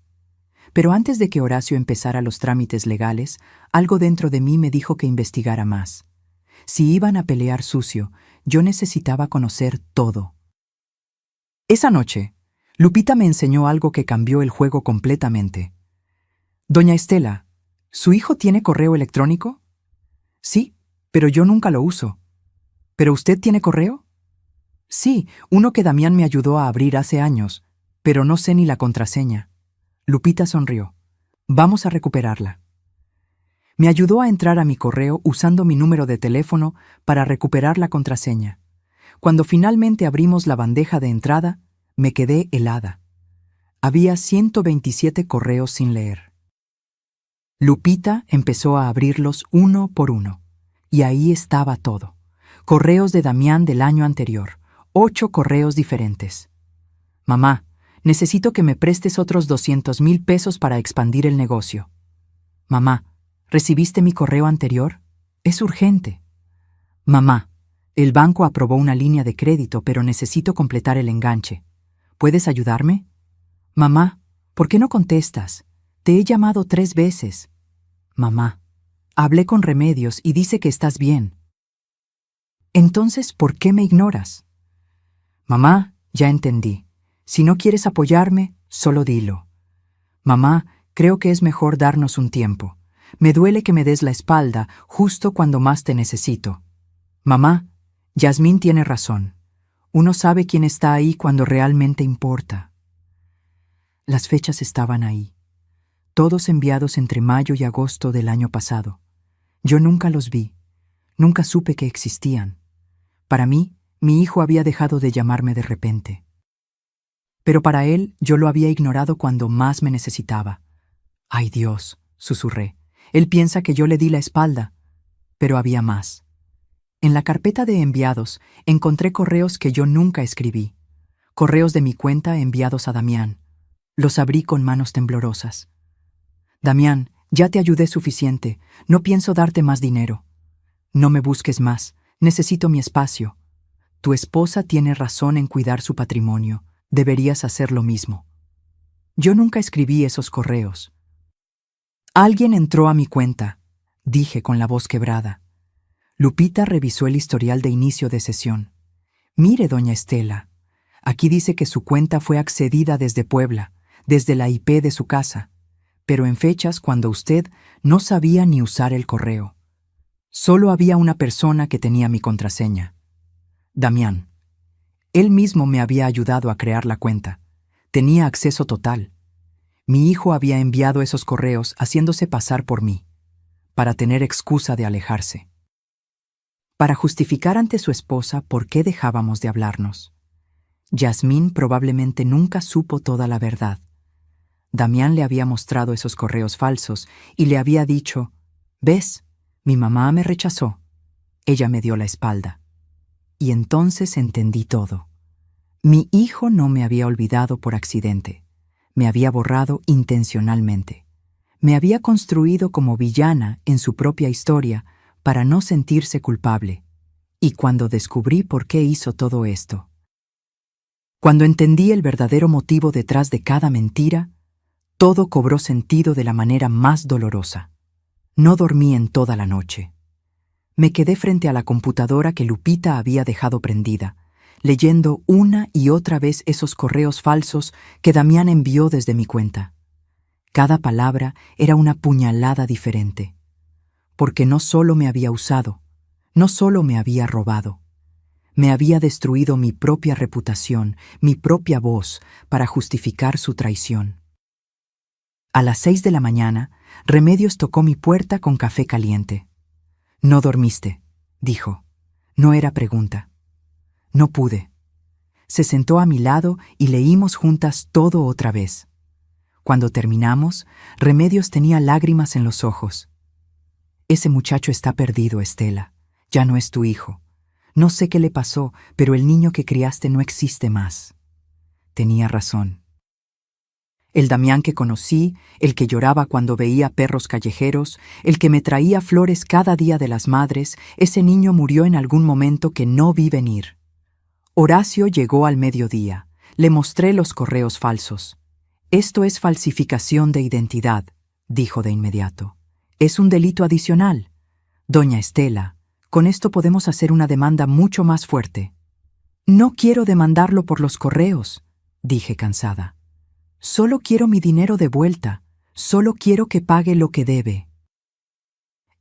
Pero antes de que Horacio empezara los trámites legales, algo dentro de mí me dijo que investigara más. Si iban a pelear sucio, yo necesitaba conocer todo. Esa noche, Lupita me enseñó algo que cambió el juego completamente. Doña Estela, ¿su hijo tiene correo electrónico? Sí, pero yo nunca lo uso. ¿Pero usted tiene correo? Sí, uno que Damián me ayudó a abrir hace años, pero no sé ni la contraseña. Lupita sonrió. Vamos a recuperarla. Me ayudó a entrar a mi correo usando mi número de teléfono para recuperar la contraseña. Cuando finalmente abrimos la bandeja de entrada, me quedé helada. Había 127 correos sin leer. Lupita empezó a abrirlos uno por uno, y ahí estaba todo. Correos de Damián del año anterior, 8 correos diferentes. Mamá, necesito que me prestes otros 200,000 pesos para expandir el negocio. Mamá, ¿recibiste mi correo anterior? Es urgente. Mamá, el banco aprobó una línea de crédito, pero necesito completar el enganche. ¿Puedes ayudarme? Mamá, ¿por qué no contestas? Te he llamado 3 veces. Mamá, hablé con Remedios y dice que estás bien. Entonces, ¿por qué me ignoras? Mamá, ya entendí. Si no quieres apoyarme, solo dilo. Mamá, creo que es mejor darnos un tiempo. Me duele que me des la espalda justo cuando más te necesito. Mamá, Yasmín tiene razón. Uno sabe quién está ahí cuando realmente importa. Las fechas estaban ahí, todos enviados entre mayo y agosto del año pasado. Yo nunca los vi, nunca supe que existían. Para mí, mi hijo había dejado de llamarme de repente. Pero para él, yo lo había ignorado cuando más me necesitaba. ¡Ay Dios!, susurré. Él piensa que yo le di la espalda. Pero había más. En la carpeta de enviados encontré correos que yo nunca escribí. Correos de mi cuenta enviados a Damián. Los abrí con manos temblorosas. Damián, ya te ayudé suficiente. No pienso darte más dinero. No me busques más. Necesito mi espacio. Tu esposa tiene razón en cuidar su patrimonio. Deberías hacer lo mismo. Yo nunca escribí esos correos. Alguien entró a mi cuenta, dije con la voz quebrada. Lupita revisó el historial de inicio de sesión. Mire, doña Estela, aquí dice que su cuenta fue accedida desde Puebla, desde la IP de su casa, pero en fechas cuando usted no sabía ni usar el correo. Solo había una persona que tenía mi contraseña. Damián. Él mismo me había ayudado a crear la cuenta. Tenía acceso total. Mi hijo había enviado esos correos haciéndose pasar por mí, para tener excusa de alejarse. Para justificar ante su esposa por qué dejábamos de hablarnos. Yasmín probablemente nunca supo toda la verdad. Damián le había mostrado esos correos falsos y le había dicho, «¿Ves? Mi mamá me rechazó. Ella me dio la espalda». Y entonces entendí todo. Mi hijo no me había olvidado por accidente. Me había borrado intencionalmente. Me había construido como villana en su propia historia para no sentirse culpable. Y cuando descubrí por qué hizo todo esto, cuando entendí el verdadero motivo detrás de cada mentira, todo cobró sentido de la manera más dolorosa. No dormí en toda la noche. Me quedé frente a la computadora que Lupita había dejado prendida, leyendo una y otra vez esos correos falsos que Damián envió desde mi cuenta. Cada palabra era una puñalada diferente, porque no solo me había usado, no solo me había robado, me había destruido mi propia reputación, mi propia voz, para justificar su traición. A las 6 de la mañana, Remedios tocó mi puerta con café caliente. «No dormiste», dijo. No era pregunta. No pude. Se sentó a mi lado y leímos juntas todo otra vez. Cuando terminamos, Remedios tenía lágrimas en los ojos. «Ese muchacho está perdido, Estela. Ya no es tu hijo. No sé qué le pasó, pero el niño que criaste no existe más». Tenía razón. El Damián que conocí, el que lloraba cuando veía perros callejeros, el que me traía flores cada día de las madres, ese niño murió en algún momento que no vi venir. Horacio llegó al mediodía. Le mostré los correos falsos. «Esto es falsificación de identidad», dijo de inmediato. «Es un delito adicional. Doña Estela, Con esto podemos hacer una demanda mucho más fuerte. No quiero demandarlo por los correos, dije cansada. Solo quiero mi dinero de vuelta. Solo quiero que pague lo que debe.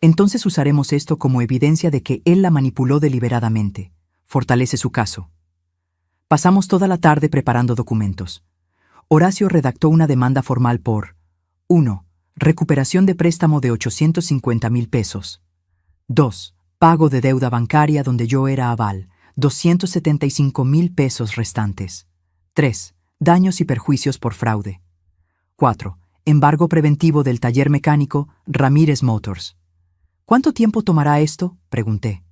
Entonces usaremos esto como evidencia de que él la manipuló deliberadamente. Fortalece su caso. Pasamos toda la tarde preparando documentos. Horacio redactó una demanda formal por 1. Recuperación de préstamo de 850,000 pesos. 2. Pago de deuda bancaria donde yo era aval, 275,000 pesos restantes. 3. Daños y perjuicios por fraude. 4. Embargo preventivo del taller mecánico Ramírez Motors. ¿Cuánto tiempo tomará esto?, pregunté.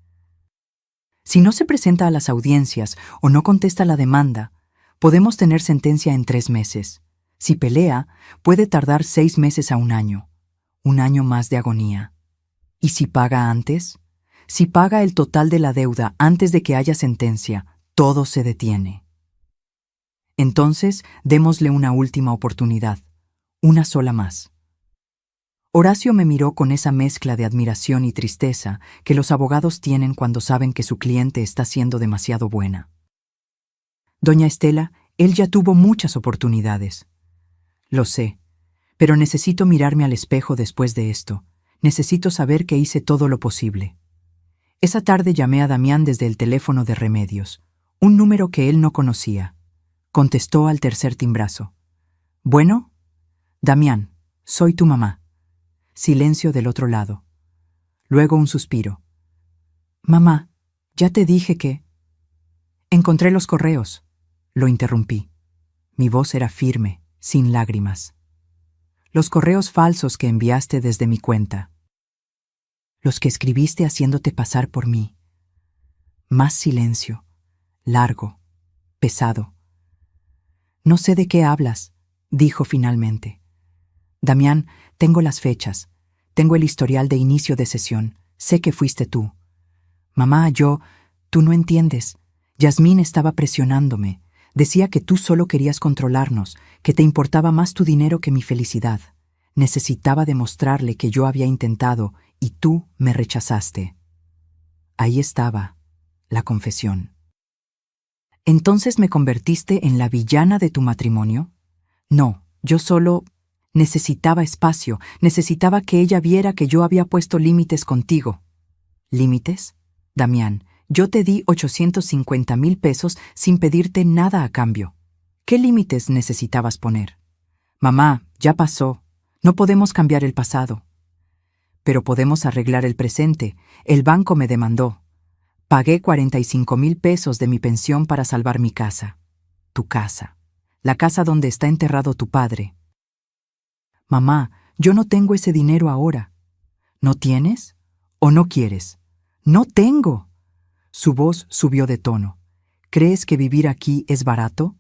Si no se presenta a las audiencias o no contesta la demanda, podemos tener sentencia en 3 meses. Si pelea, puede tardar 6 meses a 1 año. 1 año más de agonía. ¿Y si paga antes? Si paga el total de la deuda antes de que haya sentencia, todo se detiene. Entonces, démosle una última oportunidad. Una sola más. Horacio me miró con esa mezcla de admiración y tristeza que los abogados tienen cuando saben que su cliente está siendo demasiado buena. Doña Estela, él ya tuvo muchas oportunidades. Lo sé, pero necesito mirarme al espejo después de esto. Necesito saber que hice todo lo posible. Esa tarde llamé a Damián desde el teléfono de Remedios, un número que él no conocía. Contestó al tercer timbrazo. ¿Bueno? Damián, soy tu mamá. Silencio del otro lado. Luego un suspiro. Mamá, ya te dije que... Encontré los correos. Lo interrumpí. Mi voz era firme, sin lágrimas. Los correos falsos que enviaste desde mi cuenta. Los que escribiste haciéndote pasar por mí. Más silencio. Largo. Pesado. No sé de qué hablas, dijo finalmente. Damián, tengo las fechas. Tengo el historial de inicio de sesión. Sé que fuiste tú. Mamá, tú no entiendes. Yasmín estaba presionándome. Decía que tú solo querías controlarnos, que te importaba más tu dinero que mi felicidad. Necesitaba demostrarle que yo había intentado y tú me rechazaste. Ahí estaba, la confesión. ¿Entonces me convertiste en la villana de tu matrimonio? No, yo solo necesitaba espacio, necesitaba que ella viera que yo había puesto límites contigo. ¿Límites? Damián, yo te di 850,000 pesos sin pedirte nada a cambio. ¿Qué límites necesitabas poner? Mamá, ya pasó. No podemos cambiar el pasado. Pero podemos arreglar el presente. El banco me demandó. Pagué 45,000 pesos de mi pensión para salvar mi casa. Tu casa. La casa donde está enterrado tu padre. Mamá, yo no tengo ese dinero ahora. ¿No tienes? ¿O no quieres? ¡No tengo! Su voz subió de tono. ¿Crees que vivir aquí es barato?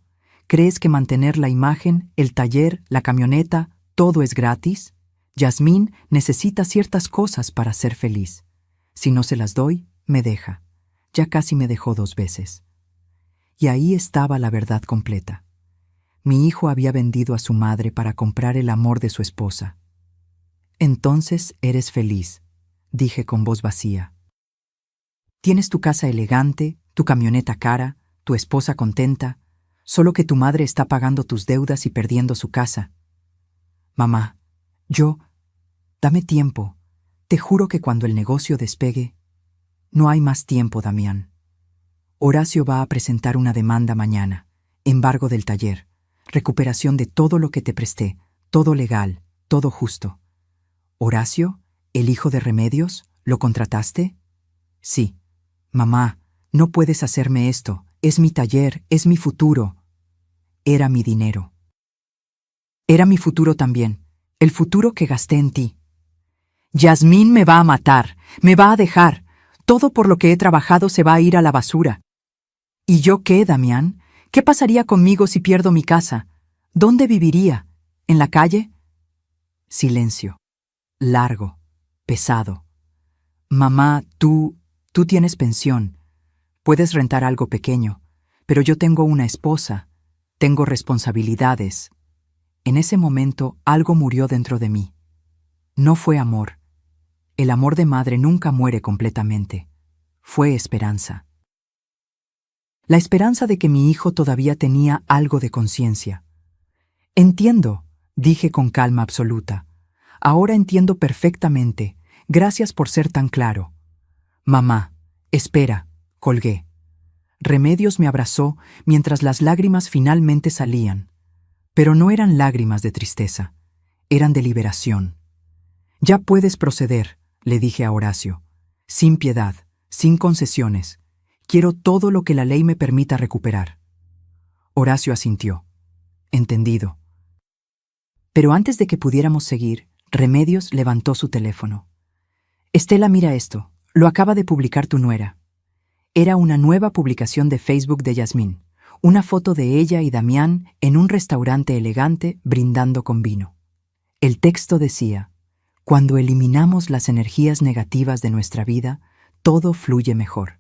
¿Crees que mantener la imagen, el taller, la camioneta, todo es gratis? Yasmín necesita ciertas cosas para ser feliz. Si no se las doy, me deja. Ya casi me dejó 2 veces. Y ahí estaba la verdad completa. Mi hijo había vendido a su madre para comprar el amor de su esposa. Entonces eres feliz, dije con voz vacía. Tienes tu casa elegante, tu camioneta cara, tu esposa contenta, solo que tu madre está pagando tus deudas y perdiendo su casa. Mamá, dame tiempo. Te juro que cuando el negocio despegue... No hay más tiempo, Damián. Horacio va a presentar una demanda mañana. Embargo del taller. Recuperación de todo lo que te presté. Todo legal, todo justo. ¿Horacio? ¿El hijo de Remedios? ¿Lo contrataste? Sí. Mamá, no puedes hacerme esto. Es mi taller, es mi futuro. Era mi dinero. Era mi futuro también. El futuro que gasté en ti. Yasmín me va a matar. Me va a dejar. Todo por lo que he trabajado se va a ir a la basura. ¿Y yo qué, Damián? ¿Qué pasaría conmigo si pierdo mi casa? ¿Dónde viviría? ¿En la calle? Silencio. Largo. Pesado. Mamá, tú tienes pensión. Puedes rentar algo pequeño. Pero yo tengo una esposa. Tengo responsabilidades. En ese momento algo murió dentro de mí. No fue amor. El amor de madre nunca muere completamente. fue esperanza. La esperanza de que mi hijo todavía tenía algo de conciencia. Entiendo, dije con calma absoluta. Ahora entiendo perfectamente. Gracias por ser tan claro. Mamá, espera, colgué. Remedios me abrazó mientras las lágrimas finalmente salían. Pero no eran lágrimas de tristeza, eran de liberación. Ya puedes proceder, le dije a Horacio. Sin piedad, sin concesiones. Quiero todo lo que la ley me permita recuperar. Horacio asintió. Entendido. Pero antes de que pudiéramos seguir, Remedios levantó su teléfono. Estela, mira esto. Lo acaba de publicar tu nuera. Era una nueva publicación de Facebook de Yasmín. Una foto de ella y Damián en un restaurante elegante brindando con vino. El texto decía: cuando eliminamos las energías negativas de nuestra vida, todo fluye mejor.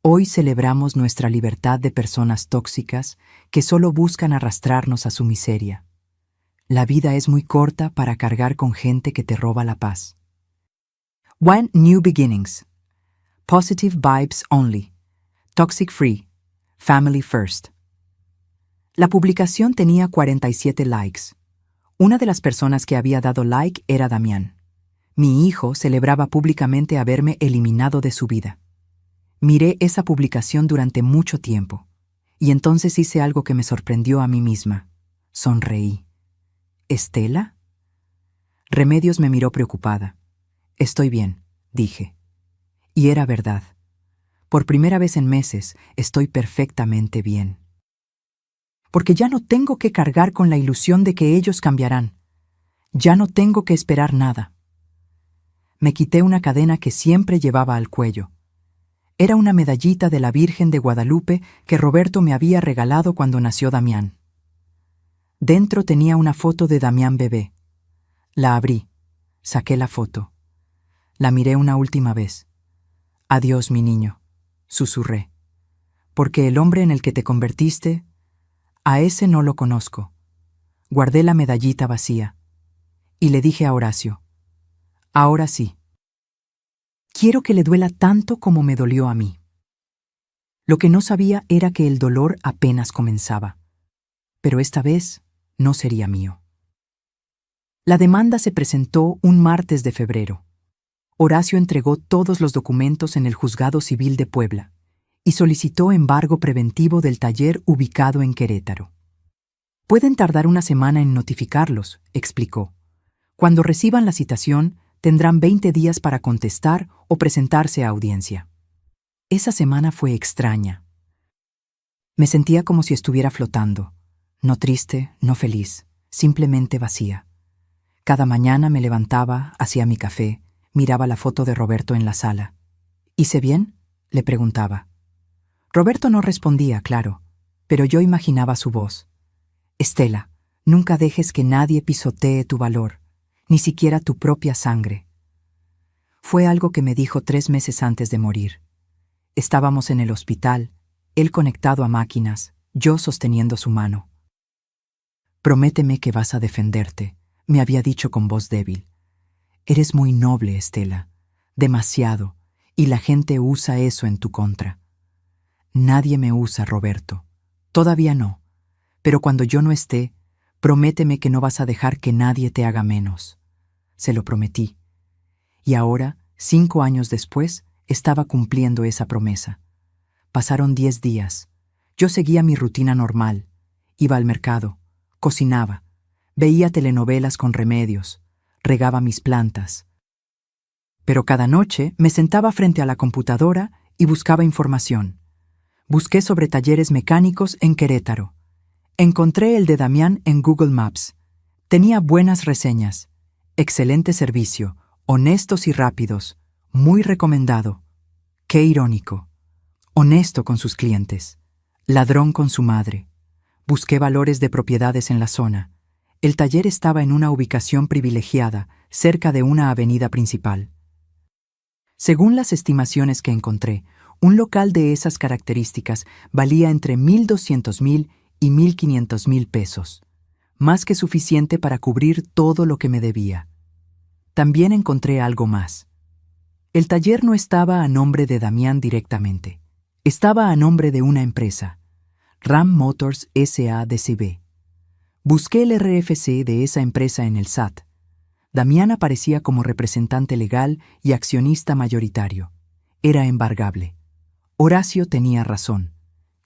Hoy celebramos nuestra libertad de personas tóxicas que solo buscan arrastrarnos a su miseria. La vida es muy corta para cargar con gente que te roba la paz. One New Beginnings. Positive Vibes Only. Toxic Free. Family First. La publicación tenía 47 likes. Una de las personas que había dado like era Damián. Mi hijo celebraba públicamente haberme eliminado de su vida. Miré esa publicación durante mucho tiempo, y entonces hice algo que me sorprendió a mí misma. Sonreí. ¿Estela? Remedios me miró preocupada. Estoy bien, dije. Y era verdad. Por primera vez en meses, estoy perfectamente bien. Porque ya no tengo que cargar con la ilusión de que ellos cambiarán. Ya no tengo que esperar nada. Me quité una cadena que siempre llevaba al cuello. Era una medallita de la Virgen de Guadalupe que Roberto me había regalado cuando nació Damián. Dentro tenía una foto de Damián bebé. La abrí, saqué la foto. La miré una última vez. Adiós, mi niño, susurré. Porque el hombre en el que te convertiste, a ese no lo conozco. Guardé la medallita vacía. Y le dije a Horacio: ahora sí. Quiero que le duela tanto como me dolió a mí. Lo que no sabía era que el dolor apenas comenzaba. Pero esta vez no sería mío. La demanda se presentó un martes de febrero. Horacio entregó todos los documentos en el Juzgado Civil de Puebla y solicitó embargo preventivo del taller ubicado en Querétaro. Pueden tardar una semana en notificarlos, explicó. Cuando reciban la citación, tendrán 20 días para contestar o presentarse a audiencia. Esa semana fue extraña. Me sentía como si estuviera flotando, no triste, no feliz, simplemente vacía. Cada mañana me levantaba, hacía mi café, miraba la foto de Roberto en la sala. ¿Hice bien?, le preguntaba. Roberto no respondía, claro, pero yo imaginaba su voz. Estela, nunca dejes que nadie pisotee tu valor, ni siquiera tu propia sangre. Fue algo que me dijo 3 meses antes de morir. Estábamos en el hospital, él conectado a máquinas, yo sosteniendo su mano. Prométeme que vas a defenderte, me había dicho con voz débil. Eres muy noble, Estela, demasiado, y la gente usa eso en tu contra. Nadie me usa, Roberto. Todavía no, pero cuando yo no esté, prométeme que no vas a dejar que nadie te haga menos. Se lo prometí. Y ahora, 5 años después, estaba cumpliendo esa promesa. Pasaron 10 días. Yo seguía mi rutina normal. Iba al mercado, cocinaba, veía telenovelas con Remedios, regaba mis plantas. Pero cada noche me sentaba frente a la computadora y buscaba información. Busqué sobre talleres mecánicos en Querétaro. Encontré el de Damián en Google Maps. Tenía buenas reseñas, excelente servicio, honestos y rápidos, muy recomendado. Qué irónico. Honesto con sus clientes, ladrón con su madre. Busqué valores de propiedades en la zona. El taller estaba en una ubicación privilegiada, cerca de una avenida principal. Según las estimaciones que encontré, un local de esas características valía entre 1,200,000 y 1,500,000 pesos, más que suficiente para cubrir todo lo que me debía. También encontré algo más. El taller no estaba a nombre de Damián directamente. Estaba a nombre de una empresa, Ram Motors S.A.D.C.B. Busqué el RFC de esa empresa en el SAT. Damián aparecía como representante legal y accionista mayoritario. Era embargable. Horacio tenía razón.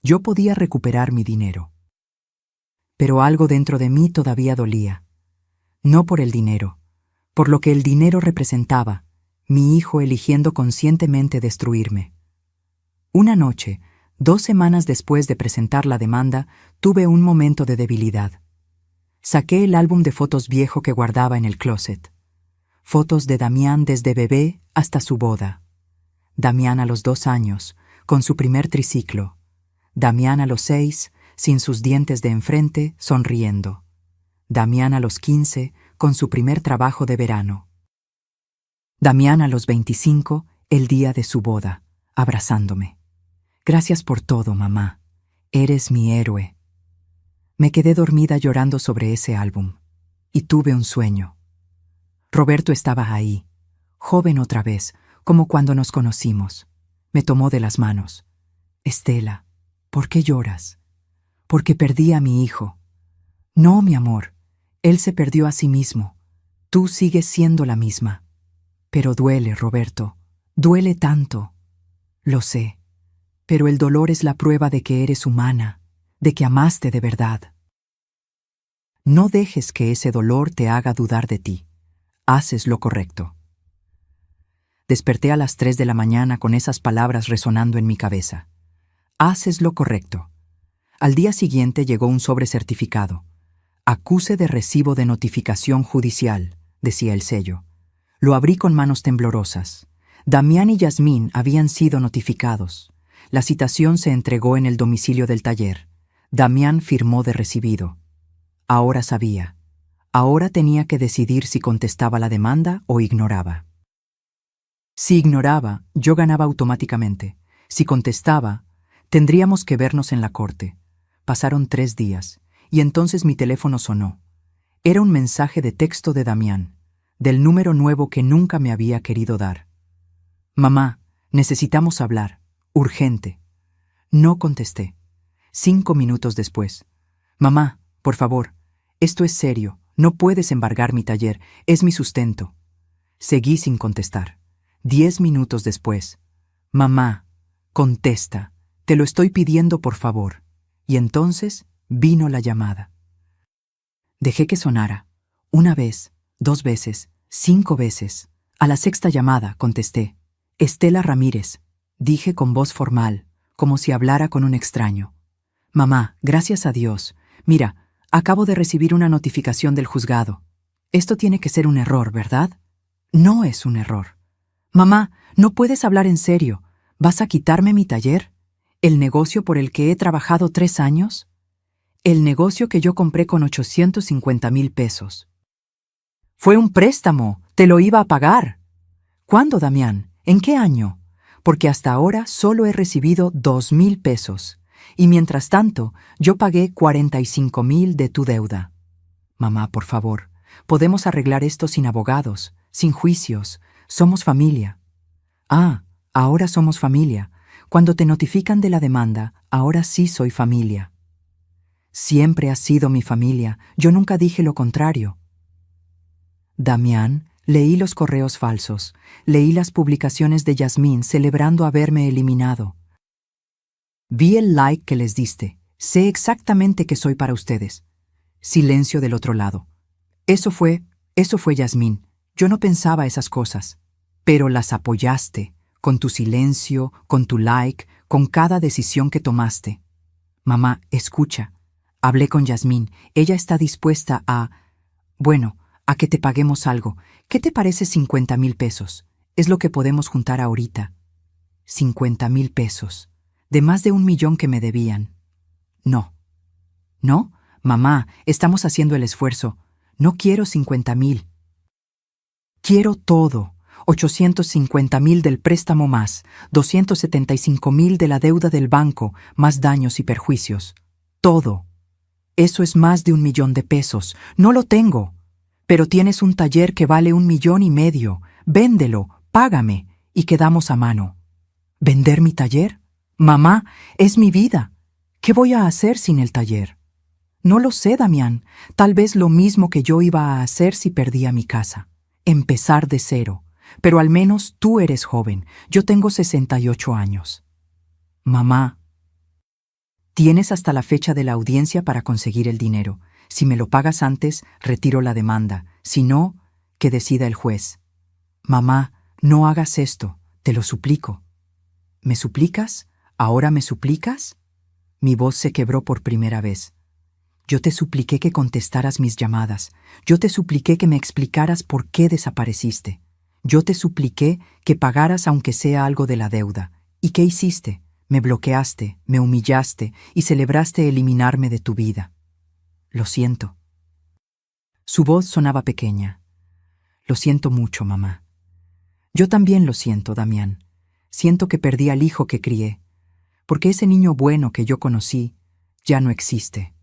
Yo podía recuperar mi dinero. Pero algo dentro de mí todavía dolía. No por el dinero, por lo que el dinero representaba, mi hijo eligiendo conscientemente destruirme. Una noche, 2 semanas después de presentar la demanda, tuve un momento de debilidad. Saqué el álbum de fotos viejo que guardaba en el closet. Fotos de Damián desde bebé hasta su boda. Damián a los 2 años, con su primer triciclo. Damián a los 6, sin sus dientes de enfrente, sonriendo. Damián a los 15, con su primer trabajo de verano. Damián a los 25, el día de su boda, abrazándome. Gracias por todo, mamá. Eres mi héroe. Me quedé dormida llorando sobre ese álbum. Y tuve un sueño. Roberto estaba ahí, joven otra vez, como cuando nos conocimos. Me tomó de las manos. Estela, ¿por qué lloras? Porque perdí a mi hijo. No, mi amor, él se perdió a sí mismo. Tú sigues siendo la misma. Pero duele, Roberto, duele tanto. Lo sé, pero el dolor es la prueba de que eres humana, de que amaste de verdad. No dejes que ese dolor te haga dudar de ti. Haces lo correcto. Desperté a las 3 de la mañana con esas palabras resonando en mi cabeza. Haces lo correcto. Al día siguiente llegó un sobre certificado. Acuse de recibo de notificación judicial, decía el sello. Lo abrí con manos temblorosas. Damián y Yasmín habían sido notificados. La citación se entregó en el domicilio del taller. Damián firmó de recibido. Ahora sabía. Ahora tenía que decidir si contestaba la demanda o ignoraba. Si ignoraba, yo ganaba automáticamente. Si contestaba, tendríamos que vernos en la corte. Pasaron 3 días, y entonces mi teléfono sonó. Era un mensaje de texto de Damián, del número nuevo que nunca me había querido dar. Mamá, necesitamos hablar. Urgente. No contesté. 5 minutos después. Mamá, por favor, esto es serio. No puedes embargar mi taller. Es mi sustento. Seguí sin contestar. 10 minutos después. Mamá, contesta. Te lo estoy pidiendo por favor. Y entonces vino la llamada. Dejé que sonara. 1 vez, 2 veces, 5 veces. A la 6ª llamada contesté. Estela Ramírez, dije con voz formal, como si hablara con un extraño. Mamá, gracias a Dios. Mira, acabo de recibir una notificación del juzgado. Esto tiene que ser un error, ¿verdad? No es un error. Mamá, no puedes hablar en serio. ¿Vas a quitarme mi taller? ¿El negocio por el que he trabajado 3 años? El negocio que yo compré con 850,000 pesos. Fue un préstamo. Te lo iba a pagar. ¿Cuándo, Damián? ¿En qué año? Porque hasta ahora solo he recibido 2,000 pesos. Y mientras tanto, yo pagué 45,000 de tu deuda. Mamá, por favor, podemos arreglar esto sin abogados, sin juicios. Somos familia. Ah, ahora somos familia. Cuando te notifican de la demanda, ahora sí soy familia. Siempre has sido mi familia. Yo nunca dije lo contrario. Damián, leí los correos falsos. Leí las publicaciones de Yasmín celebrando haberme eliminado. Vi el like que les diste. Sé exactamente que soy para ustedes. Silencio del otro lado. Eso fue Yasmín. Yo no pensaba esas cosas. Pero las apoyaste, con tu silencio, con tu like, con cada decisión que tomaste. Mamá, escucha. Hablé con Yasmín. Ella está dispuesta a que te paguemos algo. ¿Qué te parece 50,000 pesos? Es lo que podemos juntar ahorita. 50,000 pesos. De más de 1,000,000 que me debían. No. ¿No? Mamá, estamos haciendo el esfuerzo. No quiero 50,000. Quiero todo. 850,000 del préstamo más, 275,000 de la deuda del banco, más daños y perjuicios. Todo. Eso es más de 1,000,000 de pesos. No lo tengo. Pero tienes un taller que vale 1,5 millones. Véndelo, págame, y quedamos a mano. ¿Vender mi taller? Mamá, es mi vida. ¿Qué voy a hacer sin el taller? No lo sé, Damián. Tal vez lo mismo que yo iba a hacer si perdía mi casa. Empezar de cero. Pero al menos tú eres joven. Yo tengo 68 años. Mamá, tienes hasta la fecha de la audiencia para conseguir el dinero. Si me lo pagas antes, retiro la demanda. Si no, que decida el juez. Mamá, no hagas esto. Te lo suplico. ¿Me suplicas? ¿Ahora me suplicas? Mi voz se quebró por primera vez. Yo te supliqué que contestaras mis llamadas. Yo te supliqué que me explicaras por qué desapareciste. Yo te supliqué que pagaras aunque sea algo de la deuda. ¿Y qué hiciste? Me bloqueaste, me humillaste y celebraste eliminarme de tu vida. Lo siento. Su voz sonaba pequeña. Lo siento mucho, mamá. Yo también lo siento, Damián. Siento que perdí al hijo que crié, porque ese niño bueno que yo conocí ya no existe.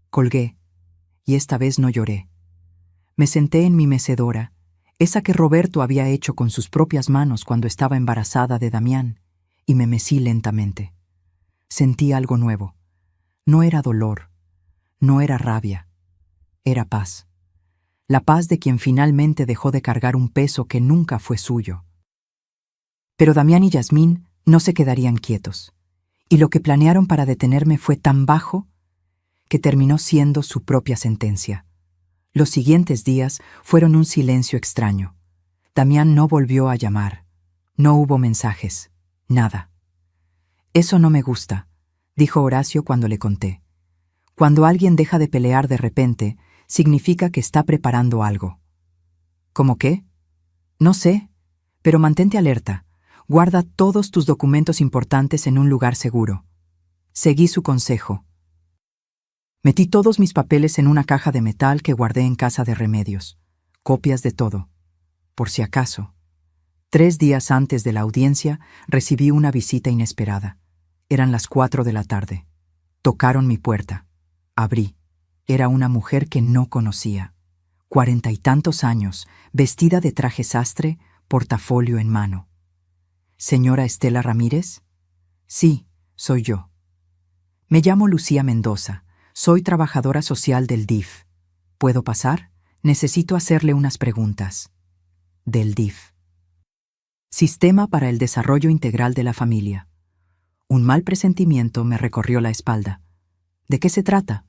Colgué, y esta vez no lloré. Me senté en mi mecedora, esa que Roberto había hecho con sus propias manos cuando estaba embarazada de Damián, y me mecí lentamente. Sentí algo nuevo. No era dolor, no era rabia, era paz. La paz de quien finalmente dejó de cargar un peso que nunca fue suyo. Pero Damián y Yasmín no se quedarían quietos, y lo que planearon para detenerme fue tan bajo que terminó siendo su propia sentencia. Los siguientes días fueron un silencio extraño. Damián no volvió a llamar. No hubo mensajes. Nada. Eso no me gusta, dijo Horacio cuando le conté. Cuando alguien deja de pelear de repente, significa que está preparando algo. ¿Cómo qué? No sé, pero mantente alerta. Guarda todos tus documentos importantes en un lugar seguro. Seguí su consejo. Metí todos mis papeles en una caja de metal que guardé en casa de Remedios. Copias de todo. Por si acaso. 3 días antes de la audiencia, recibí una visita inesperada. Eran las 4 de la tarde. Tocaron mi puerta. Abrí. Era una mujer que no conocía. 40 y tantos años, vestida de traje sastre, portafolio en mano. ¿Señora Estela Ramírez? Sí, soy yo. Me llamo Lucía Mendoza. Soy trabajadora social del DIF. ¿Puedo pasar? Necesito hacerle unas preguntas. Del DIF. Sistema para el Desarrollo Integral de la Familia. Un mal presentimiento me recorrió la espalda. ¿De qué se trata?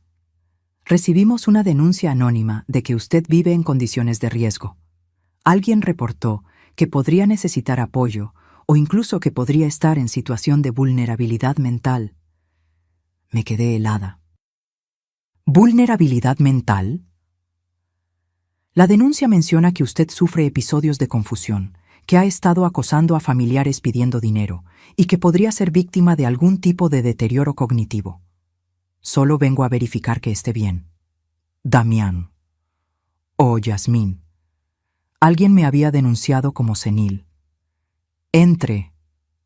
Recibimos una denuncia anónima de que usted vive en condiciones de riesgo. Alguien reportó que podría necesitar apoyo o incluso que podría estar en situación de vulnerabilidad mental. Me quedé helada. ¿Vulnerabilidad mental? La denuncia menciona que usted sufre episodios de confusión, que ha estado acosando a familiares pidiendo dinero y que podría ser víctima de algún tipo de deterioro cognitivo. Solo vengo a verificar que esté bien. Damián. Oh, Yasmín. Alguien me había denunciado como senil. Entre,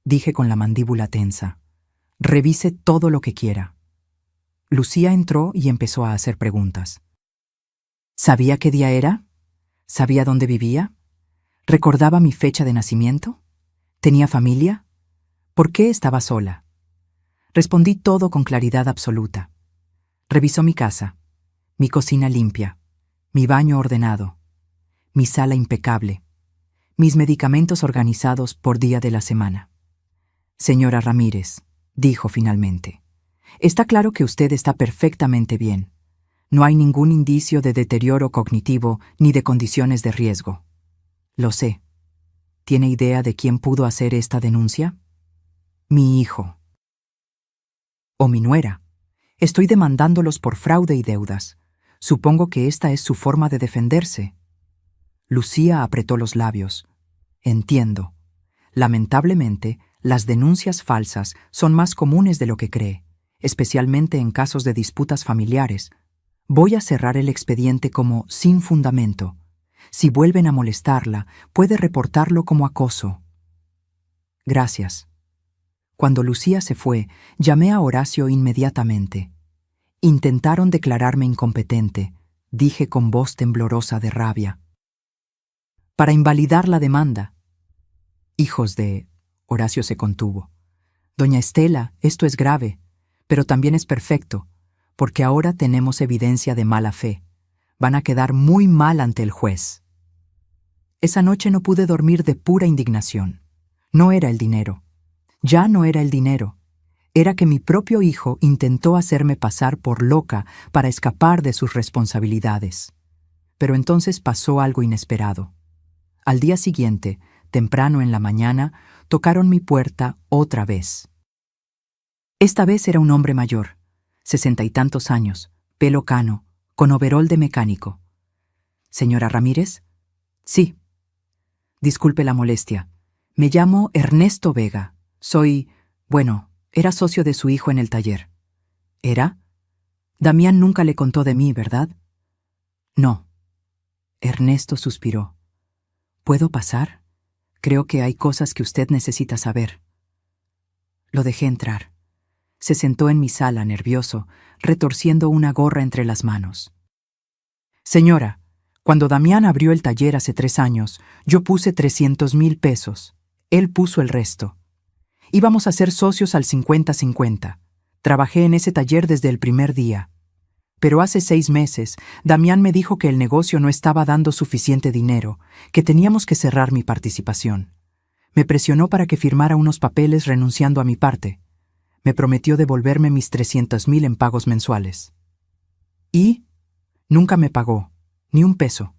dije con la mandíbula tensa. Revise todo lo que quiera. Lucía entró y empezó a hacer preguntas. ¿Sabía qué día era? ¿Sabía dónde vivía? ¿Recordaba mi fecha de nacimiento? ¿Tenía familia? ¿Por qué estaba sola? Respondí todo con claridad absoluta. Revisó mi casa, mi cocina limpia, mi baño ordenado, mi sala impecable, mis medicamentos organizados por día de la semana. Señora Ramírez, dijo finalmente, está claro que usted está perfectamente bien. No hay ningún indicio de deterioro cognitivo ni de condiciones de riesgo. Lo sé. ¿Tiene idea de quién pudo hacer esta denuncia? Mi hijo. O mi nuera. Estoy demandándolos por fraude y deudas. Supongo que esta es su forma de defenderse. Lucía apretó los labios. Entiendo. Lamentablemente, las denuncias falsas son más comunes de lo que cree, especialmente en casos de disputas familiares. Voy a cerrar el expediente como sin fundamento. Si vuelven a molestarla, puede reportarlo como acoso. Gracias. Cuando Lucía se fue, llamé a Horacio inmediatamente. Intentaron declararme incompetente, dije con voz temblorosa de rabia. Para invalidar la demanda. Hijos de... Horacio se contuvo. Doña Estela, esto es grave, pero también es perfecto, porque ahora tenemos evidencia de mala fe. Van a quedar muy mal ante el juez. Esa noche no pude dormir de pura indignación. No era el dinero. Ya no era el dinero. Era que mi propio hijo intentó hacerme pasar por loca para escapar de sus responsabilidades. Pero entonces pasó algo inesperado. Al día siguiente, temprano en la mañana, tocaron mi puerta otra vez. Esta vez era un hombre mayor, 60 y tantos años, pelo cano, con overol de mecánico. ¿Señora Ramírez? Sí. Disculpe la molestia. Me llamo Ernesto Vega. Era socio de su hijo en el taller. ¿Era? Damián nunca le contó de mí, ¿verdad? No. Ernesto suspiró. ¿Puedo pasar? Creo que hay cosas que usted necesita saber. Lo dejé entrar. Se sentó en mi sala, nervioso, retorciendo una gorra entre las manos. Señora, cuando Damián abrió el taller hace 3 años, yo puse 300,000 pesos. Él puso el resto. Íbamos a ser socios al 50-50. Trabajé en ese taller desde el primer día. Pero hace 6 meses, Damián me dijo que el negocio no estaba dando suficiente dinero, que teníamos que cerrar mi participación. Me presionó para que firmara unos papeles renunciando a mi parte. Me prometió devolverme mis 300,000 en pagos mensuales. Y nunca me pagó, ni un peso.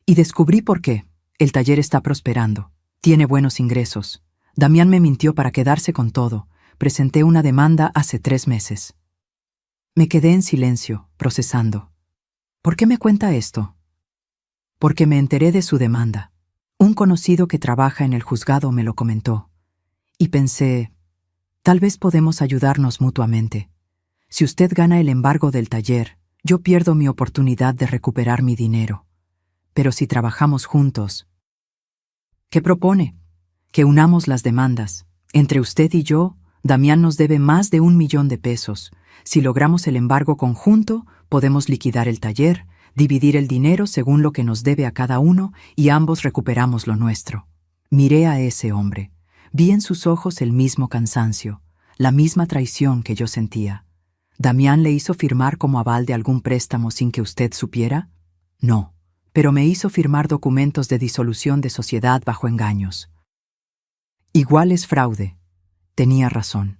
Y descubrí por qué. El taller está prosperando. Tiene buenos ingresos. Damián me mintió para quedarse con todo. Presenté una demanda hace 3 meses. Me quedé en silencio, procesando. ¿Por qué me cuenta esto? Porque me enteré de su demanda. Un conocido que trabaja en el juzgado me lo comentó. Y pensé, tal vez podemos ayudarnos mutuamente. Si usted gana el embargo del taller, yo pierdo mi oportunidad de recuperar mi dinero. Pero si trabajamos juntos... ¿Qué propone? Que unamos las demandas. Entre usted y yo, Damián nos debe más de 1 millón de pesos. Si logramos el embargo conjunto, podemos liquidar el taller, dividir el dinero según lo que nos debe a cada uno y ambos recuperamos lo nuestro. Miré a ese hombre. Vi en sus ojos el mismo cansancio, la misma traición que yo sentía. ¿Damián le hizo firmar como aval de algún préstamo sin que usted supiera? No, pero me hizo firmar documentos de disolución de sociedad bajo engaños. Igual es fraude. Tenía razón.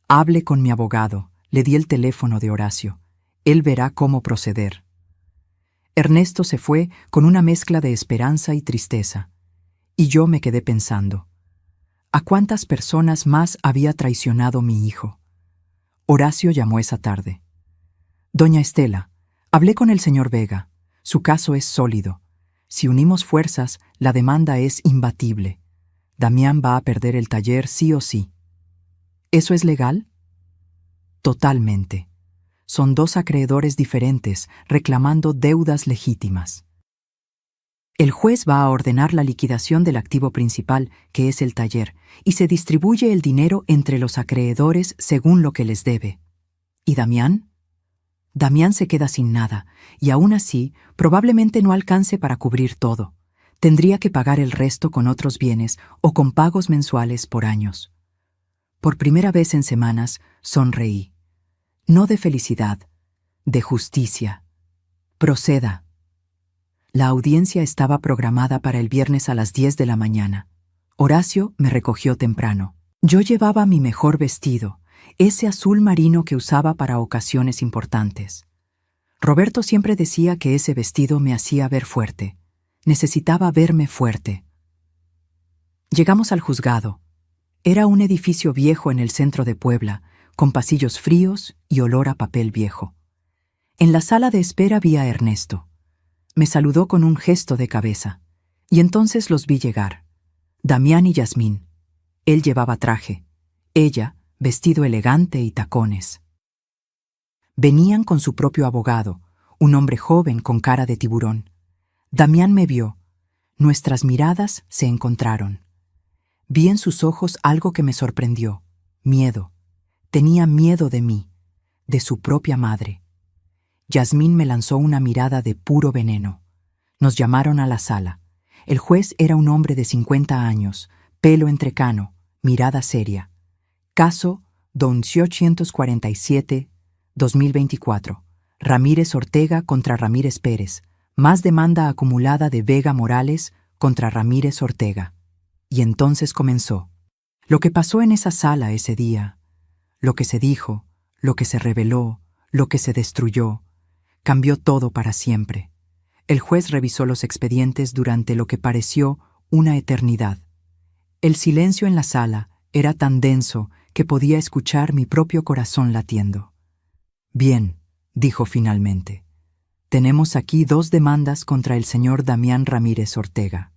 Hable con mi abogado. Le di el teléfono de Horacio. Él verá cómo proceder. Ernesto se fue con una mezcla de esperanza y tristeza. Y yo me quedé pensando. ¿A cuántas personas más había traicionado mi hijo? Horacio llamó esa tarde. Doña Estela, hablé con el señor Vega. Su caso es sólido. Si unimos fuerzas, la demanda es imbatible. Damián va a perder el taller sí o sí. ¿Eso es legal? Totalmente. Son 2 acreedores diferentes reclamando deudas legítimas. El juez va a ordenar la liquidación del activo principal, que es el taller, y se distribuye el dinero entre los acreedores según lo que les debe. ¿Y Damián? Damián se queda sin nada, y aún así probablemente no alcance para cubrir todo. Tendría que pagar el resto con otros bienes o con pagos mensuales por años. Por primera vez en semanas, sonreí. No de felicidad, de justicia. Proceda. La audiencia estaba programada para el viernes a las 10 de la mañana. Horacio me recogió temprano. Yo llevaba mi mejor vestido, ese azul marino que usaba para ocasiones importantes. Roberto siempre decía que ese vestido me hacía ver fuerte. Necesitaba verme fuerte. Llegamos al juzgado. Era un edificio viejo en el centro de Puebla, con pasillos fríos y olor a papel viejo. En la sala de espera vi a Ernesto. Me saludó con un gesto de cabeza, y entonces los vi llegar. Damián y Yasmín. Él llevaba traje, ella, vestido elegante y tacones. Venían con su propio abogado, un hombre joven con cara de tiburón. Damián me vio. Nuestras miradas se encontraron. Vi en sus ojos algo que me sorprendió, miedo. Tenía miedo de mí, de su propia madre. Yasmín me lanzó una mirada de puro veneno. Nos llamaron a la sala. El juez era un hombre de 50 años, pelo entrecano, mirada seria. Caso 247-2024. Ramírez Ortega contra Ramírez Pérez. Más demanda acumulada de Vega Morales contra Ramírez Ortega. Y entonces comenzó. Lo que pasó en esa sala ese día, lo que se dijo, lo que se reveló, lo que se destruyó, cambió todo para siempre. El juez revisó los expedientes durante lo que pareció una eternidad. El silencio en la sala era tan denso que podía escuchar mi propio corazón latiendo. Bien, dijo finalmente. Tenemos aquí 2 demandas contra el señor Damián Ramírez Ortega.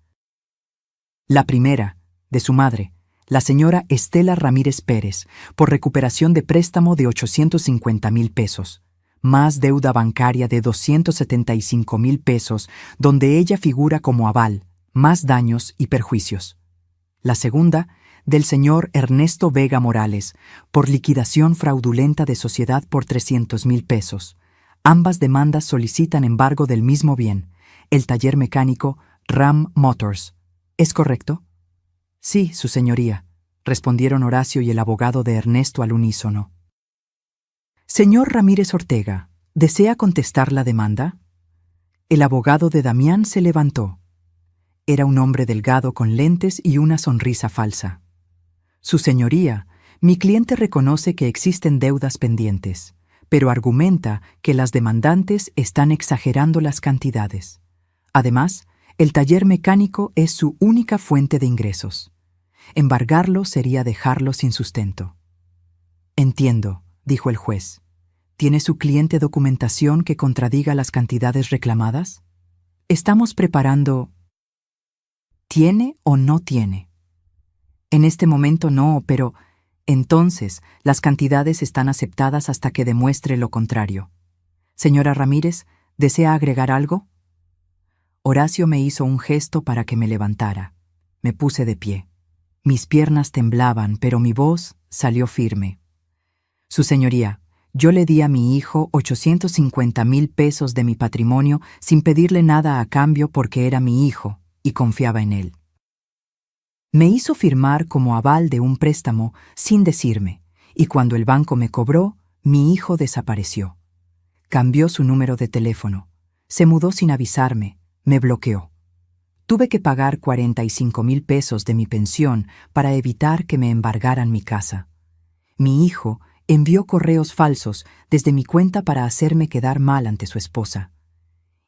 La primera, de su madre, la señora Estela Ramírez Pérez, por recuperación de préstamo de 850,000 pesos, más deuda bancaria de 275,000 pesos, donde ella figura como aval, más daños y perjuicios. La segunda, del señor Ernesto Vega Morales, por liquidación fraudulenta de sociedad por 300,000 pesos. Ambas demandas solicitan embargo del mismo bien, el taller mecánico Ram Motors. ¿Es correcto? Sí, su señoría, respondieron Horacio y el abogado de Ernesto al unísono. Señor Ramírez Ortega, ¿desea contestar la demanda? El abogado de Damián se levantó. Era un hombre delgado con lentes y una sonrisa falsa. Su señoría, mi cliente reconoce que existen deudas pendientes, pero argumenta que las demandantes están exagerando las cantidades. Además, el taller mecánico es su única fuente de ingresos. Embargarlo sería dejarlo sin sustento. Entiendo, dijo el juez. ¿Tiene su cliente documentación que contradiga las cantidades reclamadas? Estamos preparando... ¿Tiene o no tiene? En este momento no, pero... Entonces, las cantidades están aceptadas hasta que demuestre lo contrario. Señora Ramírez, ¿desea agregar algo? Horacio me hizo un gesto para que me levantara. Me puse de pie. Mis piernas temblaban, pero mi voz salió firme. Su señoría, yo le di a mi hijo 850,000 pesos de mi patrimonio sin pedirle nada a cambio porque era mi hijo y confiaba en él. Me hizo firmar como aval de un préstamo sin decirme, y cuando el banco me cobró, mi hijo desapareció. Cambió su número de teléfono, se mudó sin avisarme, me bloqueó. Tuve que pagar 45,000 pesos de mi pensión para evitar que me embargaran mi casa. Mi hijo envió correos falsos desde mi cuenta para hacerme quedar mal ante su esposa.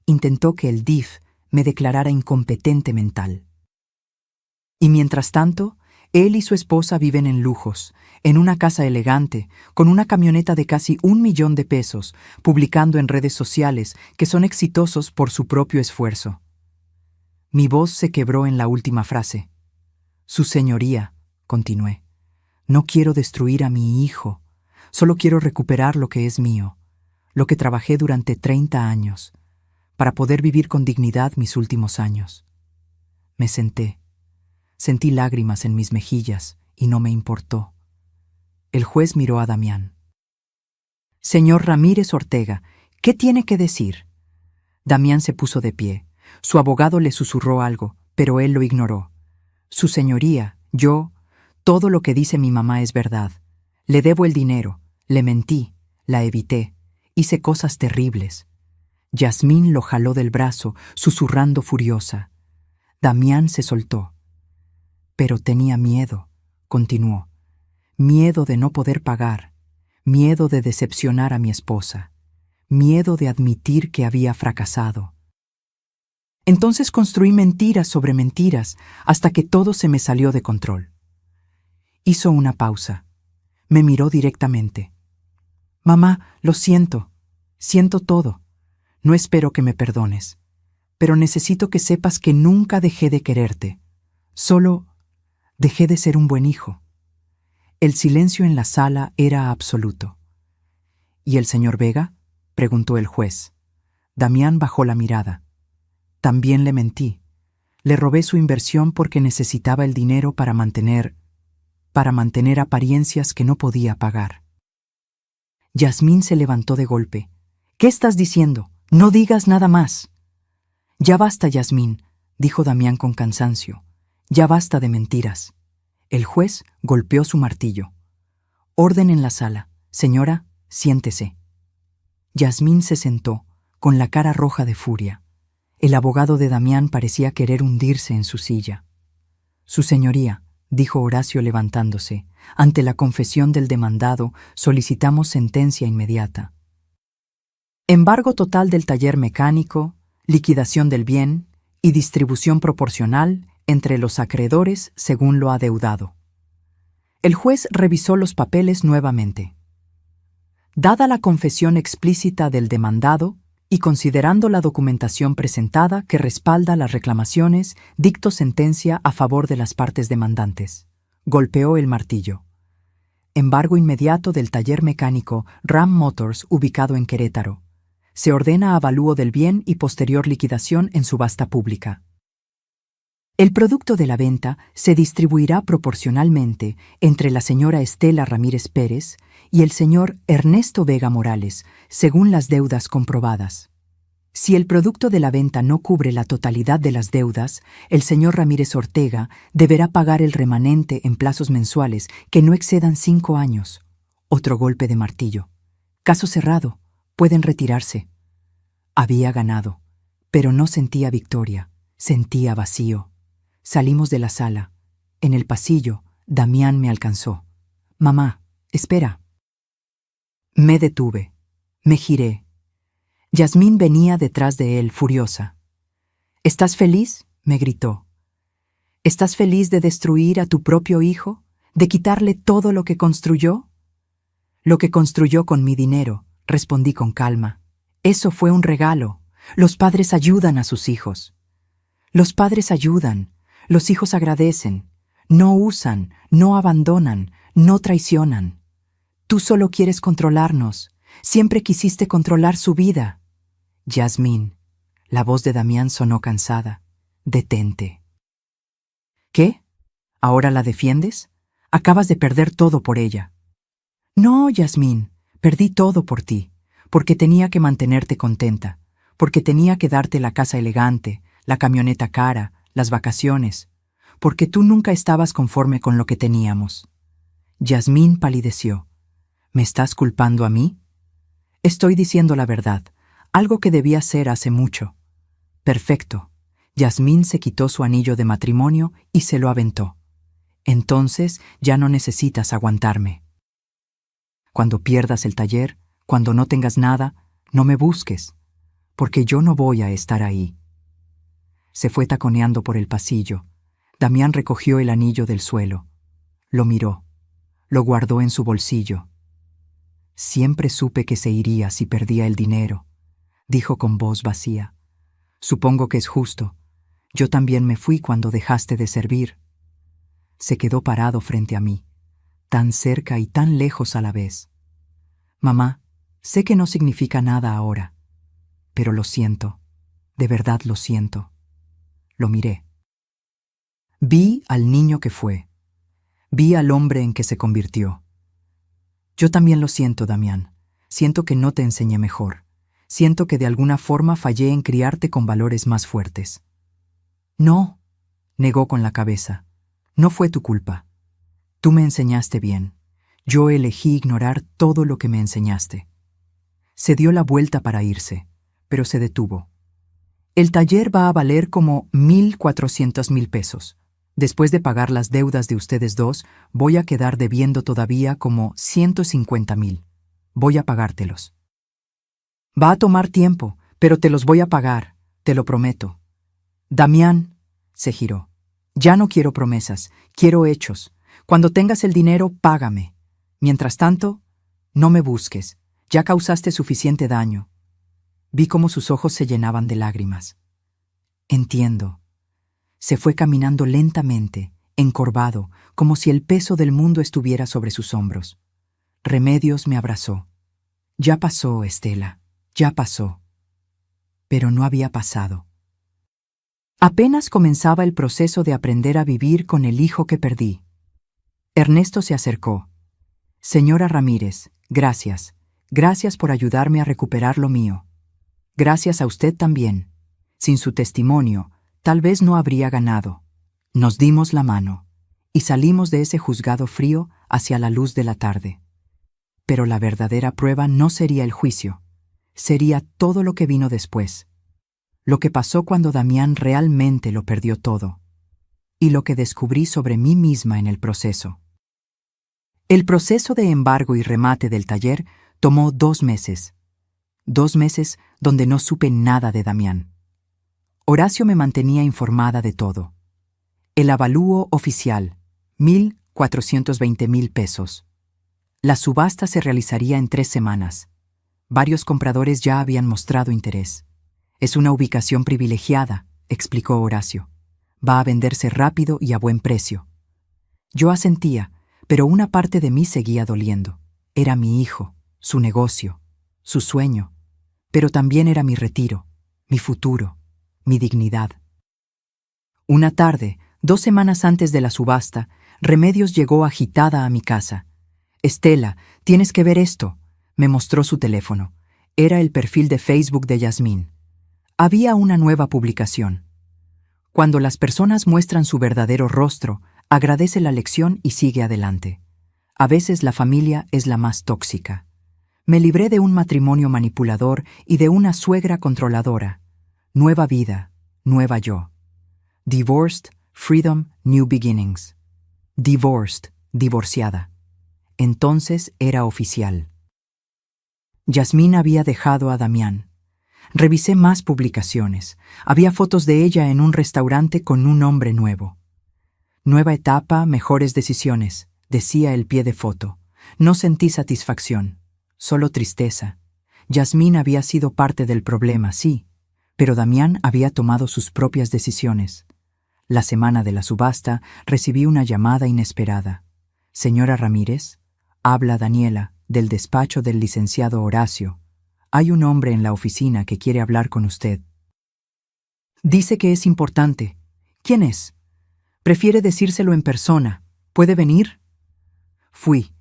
Intentó que el DIF me declarara incompetente mental. Y mientras tanto, él y su esposa viven en lujos, en una casa elegante, con una camioneta de casi 1,000,000 de pesos, publicando en redes sociales que son exitosos por su propio esfuerzo. Mi voz se quebró en la última frase. Su señoría, continué, no quiero destruir a mi hijo, solo quiero recuperar lo que es mío, lo que trabajé durante 30 años, para poder vivir con dignidad mis últimos años. Me senté. Sentí lágrimas en mis mejillas y no me importó. El juez miró a Damián. Señor Ramírez Ortega, ¿qué tiene que decir? Damián se puso de pie. Su abogado le susurró algo, pero él lo ignoró. Su señoría, todo lo que dice mi mamá es verdad. Le debo el dinero, le mentí, la evité, hice cosas terribles. Yasmín lo jaló del brazo, susurrando furiosa. Damián se soltó. Pero tenía miedo, continuó. Miedo de no poder pagar, miedo de decepcionar a mi esposa, miedo de admitir que había fracasado. Entonces construí mentiras sobre mentiras hasta que todo se me salió de control. Hizo una pausa. Me miró directamente. Mamá, lo siento. Siento todo. No espero que me perdones. Pero necesito que sepas que nunca dejé de quererte. Solo dejé de ser un buen hijo. El silencio en la sala era absoluto. ¿Y el señor Vega? Preguntó el juez. Damián bajó la mirada. También le mentí. Le robé su inversión porque necesitaba el dinero para mantener apariencias que no podía pagar. Yasmín se levantó de golpe. ¿Qué estás diciendo? No digas nada más. Ya basta, Yasmín. dijo Damián con cansancio. Ya basta de mentiras. El juez golpeó su martillo. Orden en la sala. Señora, siéntese. Yasmín se sentó, con la cara roja de furia. El abogado de Damián parecía querer hundirse en su silla. Su señoría, dijo Horacio levantándose, ante la confesión del demandado solicitamos sentencia inmediata. Embargo total del taller mecánico, liquidación del bien y distribución proporcional entre los acreedores según lo adeudado. El juez revisó los papeles nuevamente. Dada la confesión explícita del demandado y considerando la documentación presentada que respalda las reclamaciones, dictó sentencia a favor de las partes demandantes. Golpeó el martillo. Embargo inmediato del taller mecánico Ram Motors ubicado en Querétaro. Se ordena avalúo del bien y posterior liquidación en subasta pública. El producto de la venta se distribuirá proporcionalmente entre la señora Estela Ramírez Pérez y el señor Ernesto Vega Morales, según las deudas comprobadas. Si el producto de la venta no cubre la totalidad de las deudas, el señor Ramírez Ortega deberá pagar el remanente en plazos mensuales que no excedan 5 años. Otro golpe de martillo. Caso cerrado. Pueden retirarse. Había ganado, pero no sentía victoria, sentía vacío. Salimos de la sala. En el pasillo, Damián me alcanzó. Mamá, espera. Me detuve. Me giré. Yasmín venía detrás de él, furiosa. ¿Estás feliz?, me gritó. ¿Estás feliz de destruir a tu propio hijo? ¿De quitarle todo lo que construyó? Lo que construyó con mi dinero, respondí con calma. Eso fue un regalo. Los padres ayudan a sus hijos. Los padres ayudan. Los hijos agradecen. No usan, no abandonan, no traicionan. Tú solo quieres controlarnos. Siempre quisiste controlar su vida. Yasmín, la voz de Damián sonó cansada. Detente. ¿Qué? ¿Ahora la defiendes? Acabas de perder todo por ella. No, Yasmín, perdí todo por ti, porque tenía que mantenerte contenta, porque tenía que darte la casa elegante, la camioneta cara, las vacaciones, porque tú nunca estabas conforme con lo que teníamos. Yasmín palideció. ¿Me estás culpando a mí? Estoy diciendo la verdad, algo que debía hacer hace mucho. Perfecto. Yasmín se quitó su anillo de matrimonio y se lo aventó. Entonces ya no necesitas aguantarme. Cuando pierdas el taller, cuando no tengas nada, no me busques, porque yo no voy a estar ahí. Se fue taconeando por el pasillo. Damián recogió el anillo del suelo. Lo miró. Lo guardó en su bolsillo. Siempre supe que se iría si perdía el dinero, dijo con voz vacía. Supongo que es justo. Yo también me fui cuando dejaste de servir. Se quedó parado frente a mí, tan cerca y tan lejos a la vez. Mamá, sé que no significa nada ahora, pero lo siento, de verdad lo siento. Lo miré. Vi al niño que fue. Vi al hombre en que se convirtió. Yo también lo siento, Damián. Siento que no te enseñé mejor. Siento que de alguna forma fallé en criarte con valores más fuertes. No, negó con la cabeza. No fue tu culpa. Tú me enseñaste bien. Yo elegí ignorar todo lo que me enseñaste. Se dio la vuelta para irse, pero se detuvo. El taller va a valer como 1,400,000 pesos. Después de pagar las deudas de ustedes dos, voy a quedar debiendo todavía como 150,000. Voy a pagártelos. Va a tomar tiempo, pero te los voy a pagar, te lo prometo. Damián, se giró. Ya no quiero promesas, quiero hechos. Cuando tengas el dinero, págame. Mientras tanto, no me busques. Ya causaste suficiente daño. Vi cómo sus ojos se llenaban de lágrimas. Entiendo. Se fue caminando lentamente, encorvado, como si el peso del mundo estuviera sobre sus hombros. Remedios me abrazó. Ya pasó, Estela, ya pasó. Pero no había pasado. Apenas comenzaba el proceso de aprender a vivir con el hijo que perdí. Ernesto se acercó. Señora Ramírez, gracias. Gracias por ayudarme a recuperar lo mío. Gracias a usted también. Sin su testimonio, Tal vez no habría ganado. Nos dimos la mano y salimos de ese juzgado frío hacia la luz de la tarde. Pero la verdadera prueba no sería el juicio, sería todo lo que vino después. Lo que pasó cuando Damián realmente lo perdió todo. Y lo que descubrí sobre mí misma en el proceso. El proceso de embargo y remate del taller tomó 2 meses. 2 meses donde no supe nada de Damián. Horacio me mantenía informada de todo. El avalúo oficial, 1,420,000 pesos. La subasta se realizaría en 3 semanas. Varios compradores ya habían mostrado interés. Es una ubicación privilegiada, explicó Horacio. Va a venderse rápido y a buen precio. Yo asentía, pero una parte de mí seguía doliendo. Era mi hijo, su negocio, su sueño, pero también era mi retiro, mi futuro, mi dignidad. Una tarde, 2 semanas antes de la subasta, Remedios llegó agitada a mi casa. «Estela, tienes que ver esto», me mostró su teléfono. Era el perfil de Facebook de Yasmín. Había una nueva publicación. Cuando las personas muestran su verdadero rostro, agradece la lección y sigue adelante. A veces la familia es la más tóxica. Me libré de un matrimonio manipulador y de una suegra controladora. Nueva vida, nueva yo. Divorced, freedom, new beginnings. Divorced, divorciada. Entonces era oficial. Yasmín había dejado a Damián. Revisé más publicaciones. Había fotos de ella en un restaurante con un hombre nuevo. Nueva etapa, mejores decisiones, decía el pie de foto. No sentí satisfacción, solo tristeza. Yasmín había sido parte del problema, sí, pero Damián había tomado sus propias decisiones. La semana de la subasta recibí una llamada inesperada. «Señora Ramírez, habla Daniela, del despacho del licenciado Horacio. Hay un hombre en la oficina que quiere hablar con usted. Dice que es importante. ¿Quién es? Prefiere decírselo en persona. ¿Puede venir?» Fui.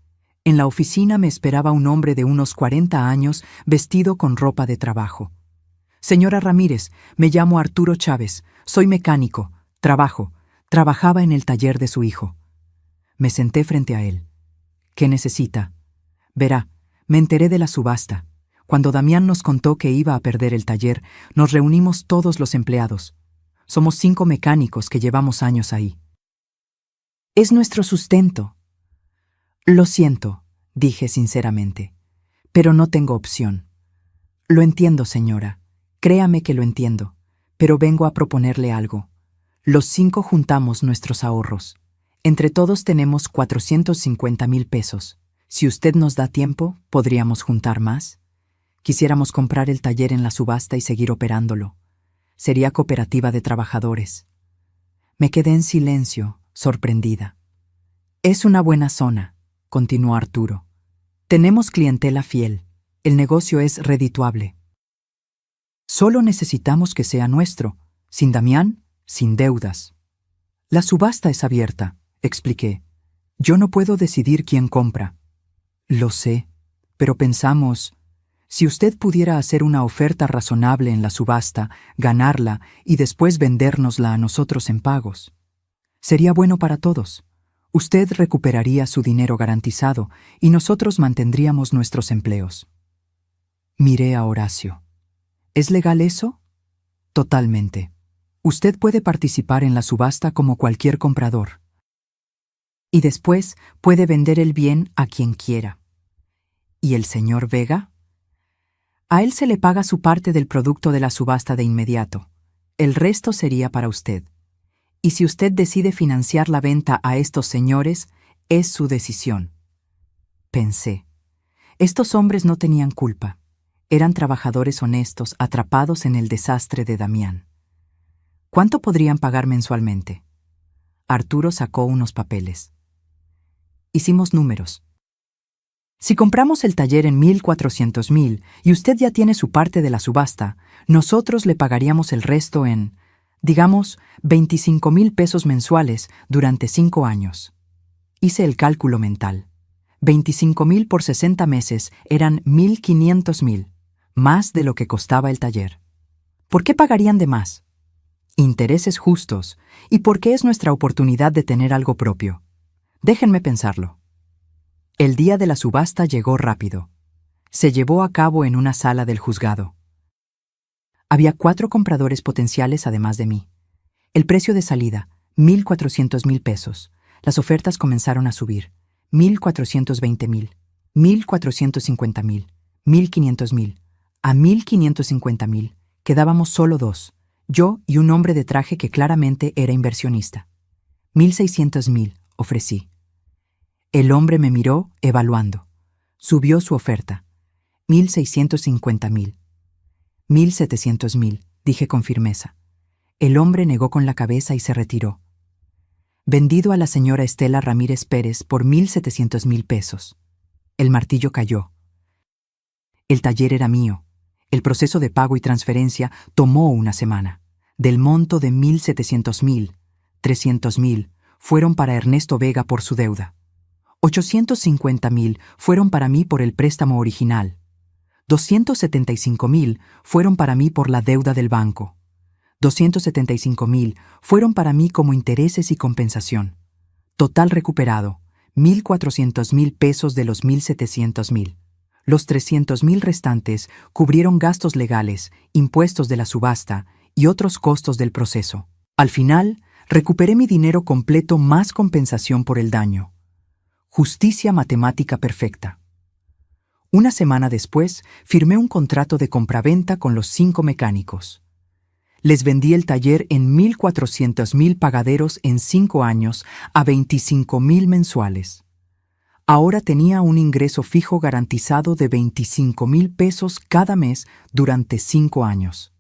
En la oficina me esperaba un hombre de unos 40 años vestido con ropa de trabajo. «Señora Ramírez, me llamo Arturo Chávez. Soy mecánico. Trabajaba en el taller de su hijo». Me senté frente a él. «¿Qué necesita?» «Verá, me enteré de la subasta. Cuando Damián nos contó que iba a perder el taller, nos reunimos todos los empleados. Somos 5 mecánicos que llevamos años ahí. Es nuestro sustento». «Lo siento», dije sinceramente, «pero no tengo opción». «Lo entiendo, señora. Créame que lo entiendo, pero vengo a proponerle algo. Los 5 juntamos nuestros ahorros. Entre todos tenemos 450,000 pesos. Si usted nos da tiempo, ¿podríamos juntar más? Quisiéramos comprar el taller en la subasta y seguir operándolo. Sería cooperativa de trabajadores». Me quedé en silencio, sorprendida. «Es una buena zona», continuó Arturo. «Tenemos clientela fiel. El negocio es redituable. Solo necesitamos que sea nuestro. Sin Damián, sin deudas». «La subasta es abierta», expliqué. «Yo no puedo decidir quién compra». «Lo sé, pero pensamos, si usted pudiera hacer una oferta razonable en la subasta, ganarla y después vendérnosla a nosotros en pagos. Sería bueno para todos. Usted recuperaría su dinero garantizado y nosotros mantendríamos nuestros empleos». Miré a Horacio. «¿Es legal eso?» «Totalmente. Usted puede participar en la subasta como cualquier comprador. Y después puede vender el bien a quien quiera». «¿Y el señor Vega?» «A él se le paga su parte del producto de la subasta de inmediato. El resto sería para usted. Y si usted decide financiar la venta a estos señores, es su decisión». Pensé. Estos hombres no tenían culpa. Eran trabajadores honestos atrapados en el desastre de Damián. ¿Cuánto podrían pagar mensualmente? Arturo sacó unos papeles. Hicimos números. Si compramos el taller en 1,400,000 y usted ya tiene su parte de la subasta, nosotros le pagaríamos el resto en, digamos, 25,000 pesos mensuales durante 5 años. Hice el cálculo mental. 25,000 por 60 meses eran 1,500,000, más de lo que costaba el taller. ¿Por qué pagarían de más? Intereses justos. ¿Y por qué es nuestra oportunidad de tener algo propio? Déjenme pensarlo. El día de la subasta llegó rápido. Se llevó a cabo en una sala del juzgado. Había 4 compradores potenciales además de mí. El precio de salida, 1,400,000 pesos. Las ofertas comenzaron a subir. 1,420,000, 1,450,000, 1,500,000. A 1,550,000 quedábamos solo 2, yo y un hombre de traje que claramente era inversionista. 1,600,000 ofrecí. El hombre me miró evaluando. Subió su oferta. 1,650,000. 1,700,000, dije con firmeza. El hombre negó con la cabeza y se retiró. Vendido a la señora Estela Ramírez Pérez por 1,700,000 pesos. El martillo cayó. El taller era mío. El proceso de pago y transferencia tomó una semana. Del monto de 1,700,000, 300,000 fueron para Ernesto Vega por su deuda. 850,000 fueron para mí por el préstamo original. 275,000 fueron para mí por la deuda del banco. 275,000 fueron para mí como intereses y compensación. Total recuperado, 1,400,000 pesos de los 1,700,000. Los 300,000 restantes cubrieron gastos legales, impuestos de la subasta y otros costos del proceso. Al final, recuperé mi dinero completo más compensación por el daño. Justicia matemática perfecta. Una semana después, firmé un contrato de compraventa con los 5 mecánicos. Les vendí el taller en 1,400,000 pagaderos en 5 años a 25,000 mensuales. Ahora tenía un ingreso fijo garantizado de 25,000 pesos cada mes durante 5 años.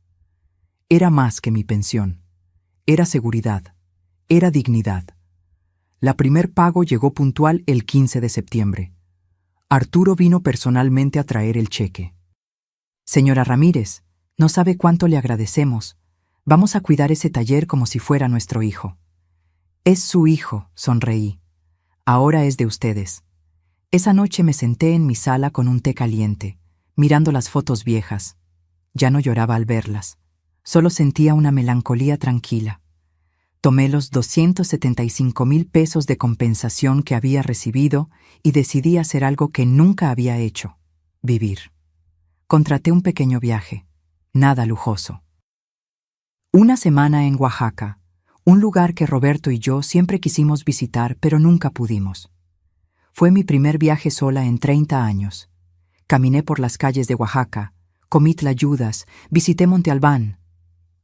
Era más que mi pensión. Era seguridad. Era dignidad. La primer pago llegó puntual el 15 de septiembre. Arturo vino personalmente a traer el cheque. Señora Ramírez, no sabe cuánto le agradecemos. Vamos a cuidar ese taller como si fuera nuestro hijo. Es su hijo, sonreí. Ahora es de ustedes. Esa noche me senté en mi sala con un té caliente, mirando las fotos viejas. Ya no lloraba al verlas. Solo sentía una melancolía tranquila. Tomé los 275,000 pesos de compensación que había recibido y decidí hacer algo que nunca había hecho: vivir. Contraté un pequeño viaje, nada lujoso. Una semana en Oaxaca, un lugar que Roberto y yo siempre quisimos visitar, pero nunca pudimos. Fue mi primer viaje sola en 30 años. Caminé por las calles de Oaxaca, comí tlayudas, visité Monte Albán.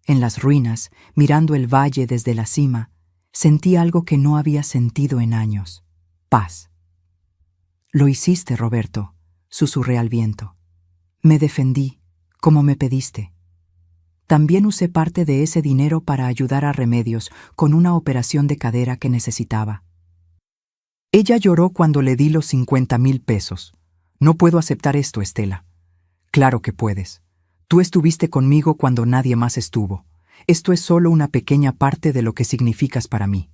En las ruinas, mirando el valle desde la cima, sentí algo que no había sentido en años: paz. Lo hiciste, Roberto, susurré al viento. Me defendí, como me pediste. También usé parte de ese dinero para ayudar a Remedios con una operación de cadera que necesitaba. Ella lloró cuando le di los 50,000 pesos. No puedo aceptar esto, Estela. Claro que puedes. Tú estuviste conmigo cuando nadie más estuvo. Esto es solo una pequeña parte de lo que significas para mí.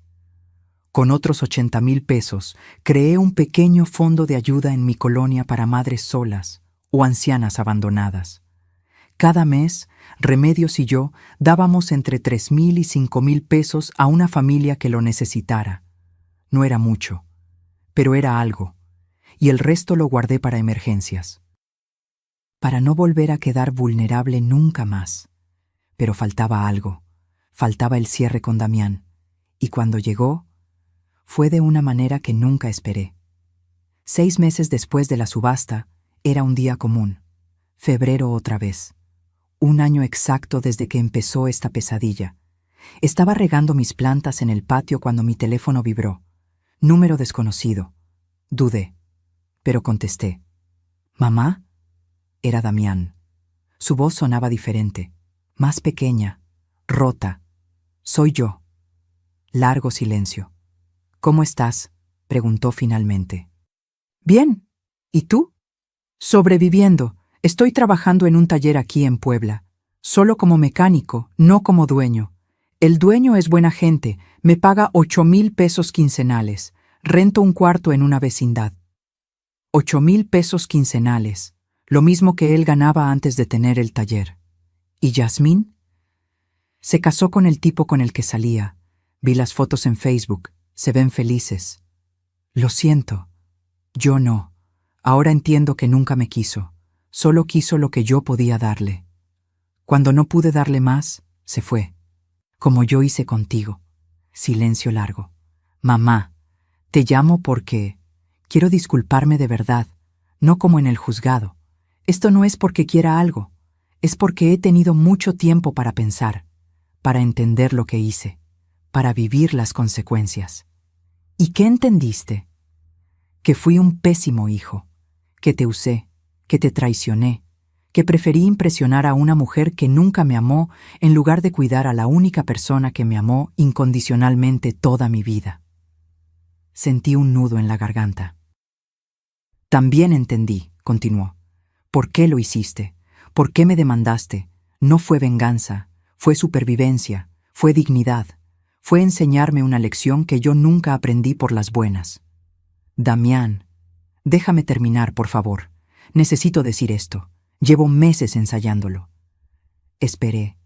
Con otros 80,000 pesos, creé un pequeño fondo de ayuda en mi colonia para madres solas o ancianas abandonadas. Cada mes, Remedios y yo dábamos entre 3,000 y 5,000 pesos a una familia que lo necesitara. No era mucho, pero era algo, y el resto lo guardé para emergencias. Para no volver a quedar vulnerable nunca más. Pero faltaba algo, faltaba el cierre con Damián, y cuando llegó, fue de una manera que nunca esperé. 6 meses después de la subasta, era un día común, febrero otra vez. 1 año exacto desde que empezó esta pesadilla. Estaba regando mis plantas en el patio cuando mi teléfono vibró. Número desconocido. Dudé, pero contesté. ¿Mamá? Era Damián. Su voz sonaba diferente, más pequeña, rota. Soy yo. Largo silencio. ¿Cómo estás?, preguntó finalmente. Bien. ¿Y tú? Sobreviviendo. Estoy trabajando en un taller aquí en Puebla. Solo como mecánico, no como dueño. El dueño es buena gente, me paga 8,000 pesos quincenales. Rento un cuarto en una vecindad. 8,000 pesos quincenales, lo mismo que él ganaba antes de tener el taller. ¿Y Yasmín? Se casó con el tipo con el que salía. Vi las fotos en Facebook. Se ven felices. Lo siento. Yo no. Ahora entiendo que nunca me quiso. Solo quiso lo que yo podía darle. Cuando no pude darle más, se fue. Como yo hice contigo. Silencio largo. Mamá, te llamo porque quiero disculparme de verdad, no como en el juzgado. Esto no es porque quiera algo, es porque he tenido mucho tiempo para pensar, para entender lo que hice, para vivir las consecuencias. ¿Y qué entendiste? Que fui un pésimo hijo, que te usé, que te traicioné, que preferí impresionar a una mujer que nunca me amó en lugar de cuidar a la única persona que me amó incondicionalmente toda mi vida. Sentí un nudo en la garganta. También entendí, continuó, por qué lo hiciste, por qué me demandaste. No fue venganza, fue supervivencia, fue dignidad, fue enseñarme una lección que yo nunca aprendí por las buenas. Damián, déjame terminar, por favor. Necesito decir esto. Llevo meses ensayándolo. Esperé.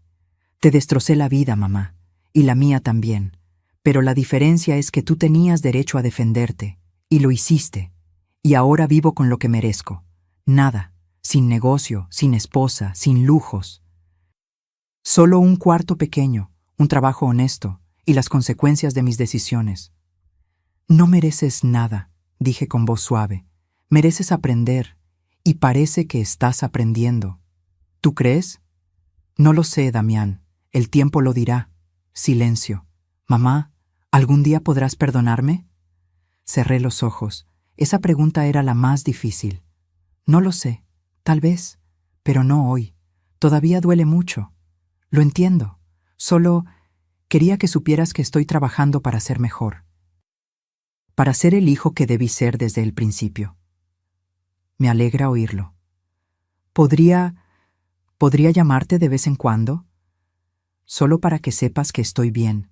Te destrocé la vida, mamá, y la mía también. Pero la diferencia es que tú tenías derecho a defenderte, y lo hiciste. Y ahora vivo con lo que merezco. Nada, sin negocio, sin esposa, sin lujos. Solo un cuarto pequeño, un trabajo honesto, y las consecuencias de mis decisiones. No mereces nada, dije con voz suave. Mereces aprender, y parece que estás aprendiendo. ¿Tú crees? No lo sé, Damián. El tiempo lo dirá. Silencio. Mamá, ¿algún día podrás perdonarme? Cerré los ojos. Esa pregunta era la más difícil. No lo sé. Tal vez. Pero no hoy. Todavía duele mucho. Lo entiendo. Solo quería que supieras que estoy trabajando para ser mejor. Para ser el hijo que debí ser desde el principio. Me alegra oírlo. ¿Podría llamarte de vez en cuando? Solo para que sepas que estoy bien.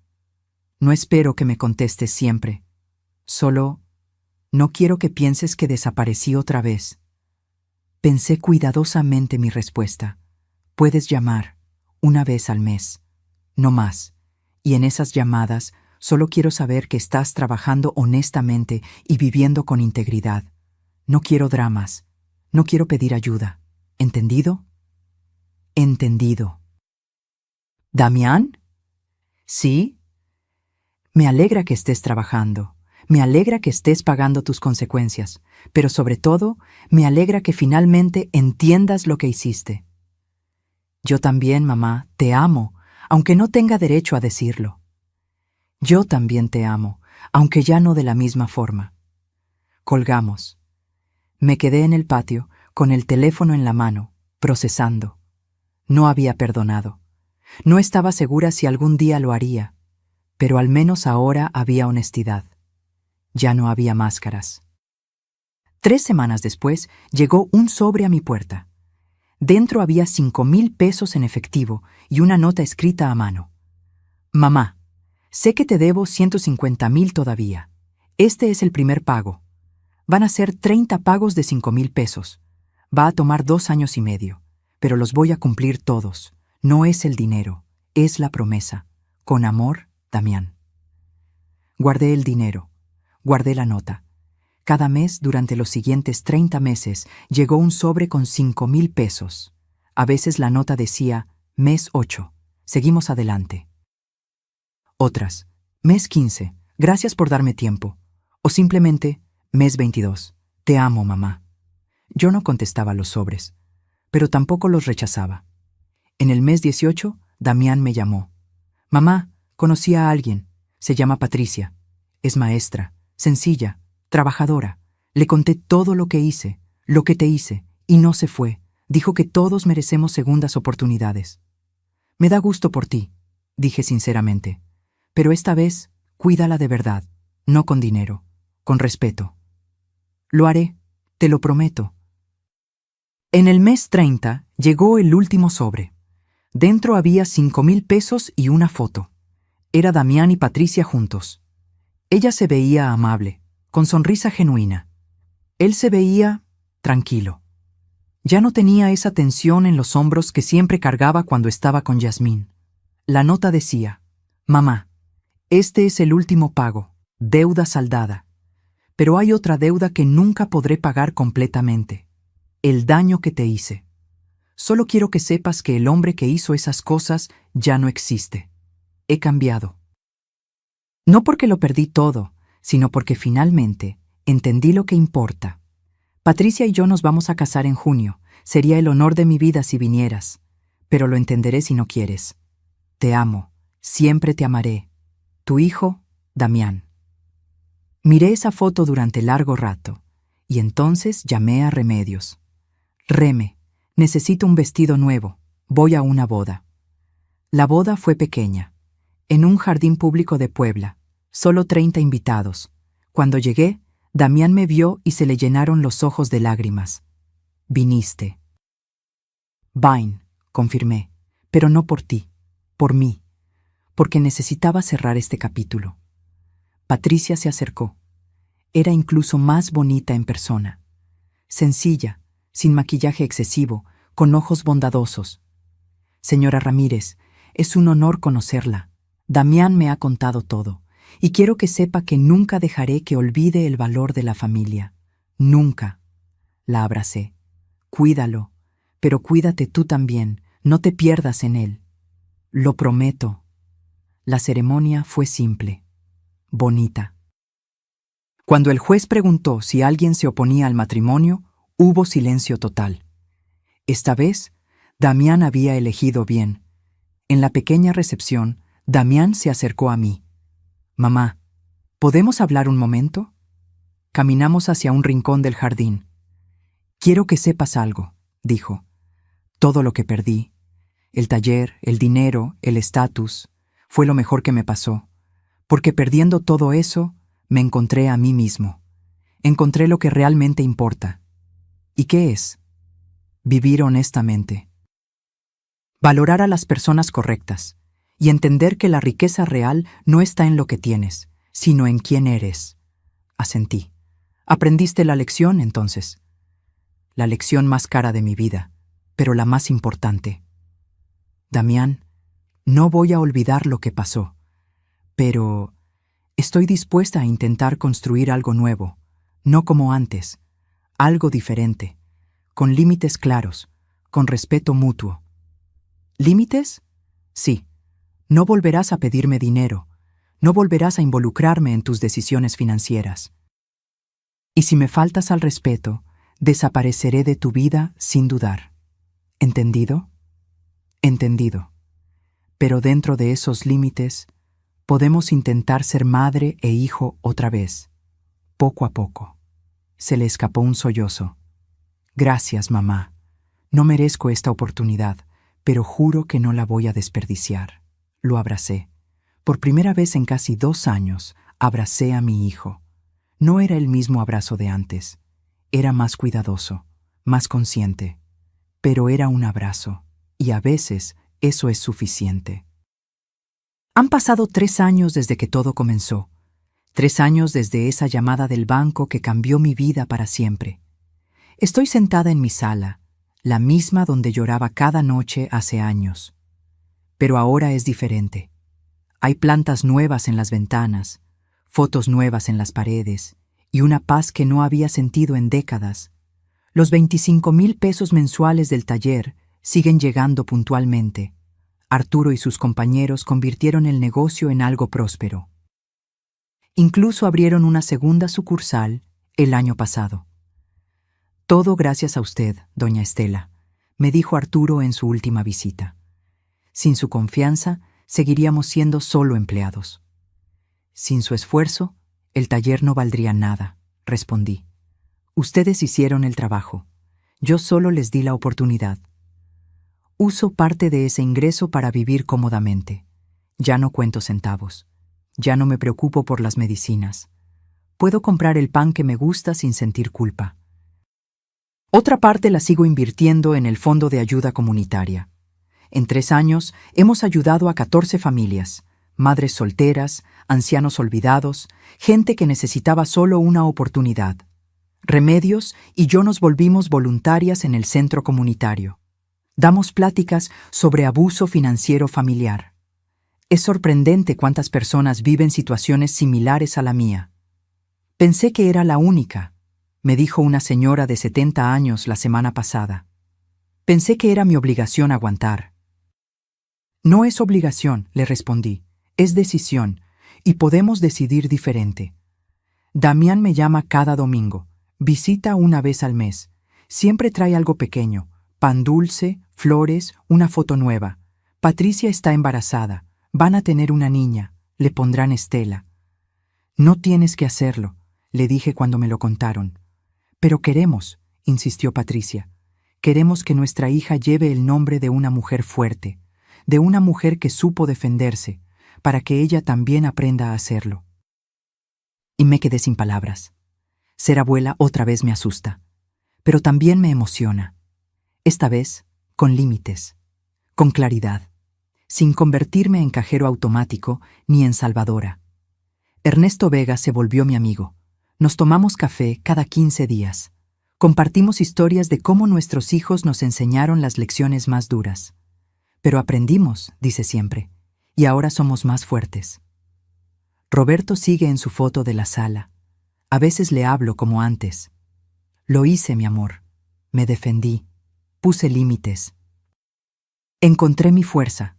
No espero que me contestes siempre. Solo no quiero que pienses que desaparecí otra vez. Pensé cuidadosamente mi respuesta. Puedes llamar, una vez al mes, no más. Y en esas llamadas solo quiero saber que estás trabajando honestamente y viviendo con integridad. No quiero dramas. No quiero pedir ayuda. ¿Entendido? Entendido. ¿Damián? ¿Sí? Me alegra que estés trabajando. Me alegra que estés pagando tus consecuencias. Pero sobre todo, me alegra que finalmente entiendas lo que hiciste. Yo también, mamá, te amo, aunque no tenga derecho a decirlo. Yo también te amo, aunque ya no de la misma forma. Colgamos. Me quedé en el patio, con el teléfono en la mano, procesando. No había perdonado. No estaba segura si algún día lo haría, pero al menos ahora había honestidad. Ya no había máscaras. 3 semanas después, llegó un sobre a mi puerta. Dentro había 5,000 pesos en efectivo y una nota escrita a mano. Mamá, sé que te debo 150,000 todavía. Este es el primer pago. Van a ser 30 pagos de 5,000 pesos. Va a tomar 2 años y medio, pero los voy a cumplir todos. No es el dinero, es la promesa. Con amor, Damián. Guardé el dinero, guardé la nota. Cada mes, durante los siguientes 30 meses, llegó un sobre con 5,000 pesos. A veces la nota decía, mes 8, seguimos adelante. Otras, mes 15, gracias por darme tiempo. O simplemente, mes 22, te amo, mamá. Yo no contestaba los sobres, pero tampoco los rechazaba. En el mes 18, Damián me llamó. Mamá, conocí a alguien. Se llama Patricia. Es maestra, sencilla, trabajadora. Le conté todo lo que hice, lo que te hice, y no se fue. Dijo que todos merecemos segundas oportunidades. Me da gusto por ti, dije sinceramente. Pero esta vez, cuídala de verdad, no con dinero, con respeto. Lo haré, te lo prometo. En el mes 30 llegó el último sobre. Dentro había 5,000 pesos y una foto. Era Damián y Patricia juntos. Ella se veía amable, con sonrisa genuina. Él se veía tranquilo. Ya no tenía esa tensión en los hombros que siempre cargaba cuando estaba con Yasmín. La nota decía: «Mamá, este es el último pago, deuda saldada. Pero hay otra deuda que nunca podré pagar completamente. El daño que te hice. Solo quiero que sepas que el hombre que hizo esas cosas ya no existe. He cambiado. No porque lo perdí todo, sino porque finalmente entendí lo que importa. Patricia y yo nos vamos a casar en junio. Sería el honor de mi vida si vinieras, pero lo entenderé si no quieres. Te amo, siempre te amaré. Tu hijo, Damián». Miré esa foto durante largo rato, y entonces llamé a Remedios. «Reme, necesito un vestido nuevo. Voy a una boda». La boda fue pequeña, en un jardín público de Puebla, solo 30 invitados. Cuando llegué, Damián me vio y se le llenaron los ojos de lágrimas. «Viniste». «Vain», confirmé, «pero no por ti, por mí, porque necesitaba cerrar este capítulo». Patricia se acercó. Era incluso más bonita en persona. Sencilla, sin maquillaje excesivo, con ojos bondadosos. «Señora Ramírez, es un honor conocerla. Damián me ha contado todo, y quiero que sepa que nunca dejaré que olvide el valor de la familia. Nunca». La abracé. «Cuídalo, pero cuídate tú también, no te pierdas en él». «Lo prometo». La ceremonia fue simple, bonita. Cuando el juez preguntó si alguien se oponía al matrimonio, hubo silencio total. Esta vez, Damián había elegido bien. En la pequeña recepción, Damián se acercó a mí. «Mamá, ¿podemos hablar un momento?» Caminamos hacia un rincón del jardín. «Quiero que sepas algo», dijo. «Todo lo que perdí, el taller, el dinero, el estatus, fue lo mejor que me pasó, porque perdiendo todo eso, me encontré a mí mismo. Encontré lo que realmente importa. ¿Y qué es? Vivir honestamente. Valorar a las personas correctas y entender que la riqueza real no está en lo que tienes, sino en quién eres». Asentí. «¿Aprendiste la lección, entonces?» «La lección más cara de mi vida, pero la más importante». «Damián, no voy a olvidar lo que pasó, pero estoy dispuesta a intentar construir algo nuevo, no como antes, algo diferente, con límites claros, con respeto mutuo». «¿Límites?» «Sí. No volverás a pedirme dinero, no volverás a involucrarme en tus decisiones financieras. Y si me faltas al respeto, desapareceré de tu vida sin dudar. ¿Entendido?» «Entendido. Pero dentro de esos límites, podemos intentar ser madre e hijo otra vez, poco a poco». Se le escapó un sollozo. «Gracias, mamá. No merezco esta oportunidad, pero juro que no la voy a desperdiciar». Lo abracé. Por primera vez en casi 2 años, abracé a mi hijo. No era el mismo abrazo de antes. Era más cuidadoso, más consciente. Pero era un abrazo, y a veces eso es suficiente. Han pasado 3 años desde que todo comenzó. 3 años desde esa llamada del banco que cambió mi vida para siempre. Estoy sentada en mi sala, la misma donde lloraba cada noche hace años. Pero ahora es diferente. Hay plantas nuevas en las ventanas, fotos nuevas en las paredes, y una paz que no había sentido en décadas. Los 25,000 pesos mensuales del taller siguen llegando puntualmente. Arturo y sus compañeros convirtieron el negocio en algo próspero. Incluso abrieron una segunda sucursal el año pasado. «Todo gracias a usted, doña Estela», me dijo Arturo en su última visita. Sin su confianza, seguiríamos siendo solo empleados. «Sin su esfuerzo, el taller no valdría nada», respondí. «Ustedes hicieron el trabajo. Yo solo les di la oportunidad. Uso parte de ese ingreso para vivir cómodamente. Ya no cuento centavos. Ya no me preocupo por las medicinas. Puedo comprar el pan que me gusta sin sentir culpa. Otra parte la sigo invirtiendo en el Fondo de Ayuda Comunitaria. En 3 años hemos ayudado a 14 familias, madres solteras, ancianos olvidados, gente que necesitaba solo una oportunidad. Remedios y yo nos volvimos voluntarias en el centro comunitario. Damos pláticas sobre abuso financiero familiar. Es sorprendente cuántas personas viven situaciones similares a la mía. Pensé que era la única, me dijo una señora de 70 años la semana pasada. Pensé que era mi obligación aguantar. No es obligación, le respondí, es decisión, y podemos decidir diferente. Damián me llama cada domingo, visita una vez al mes, siempre trae algo pequeño, pan dulce, flores, una foto nueva. Patricia está embarazada, van a tener una niña, le pondrán Estela. No tienes que hacerlo, le dije cuando me lo contaron. Pero queremos, insistió Patricia, queremos que nuestra hija lleve el nombre de una mujer fuerte, de una mujer que supo defenderse, para que ella también aprenda a hacerlo. Y me quedé sin palabras. Ser abuela otra vez me asusta, pero también me emociona. Esta vez, con límites, con claridad, sin convertirme en cajero automático ni en salvadora. Ernesto Vega se volvió mi amigo. Nos tomamos café cada 15 días. Compartimos historias de cómo nuestros hijos nos enseñaron las lecciones más duras. Pero aprendimos, dice siempre, y ahora somos más fuertes. Roberto sigue en su foto de la sala. A veces le hablo como antes. Lo hice, mi amor. Me defendí. Puse límites. Encontré mi fuerza.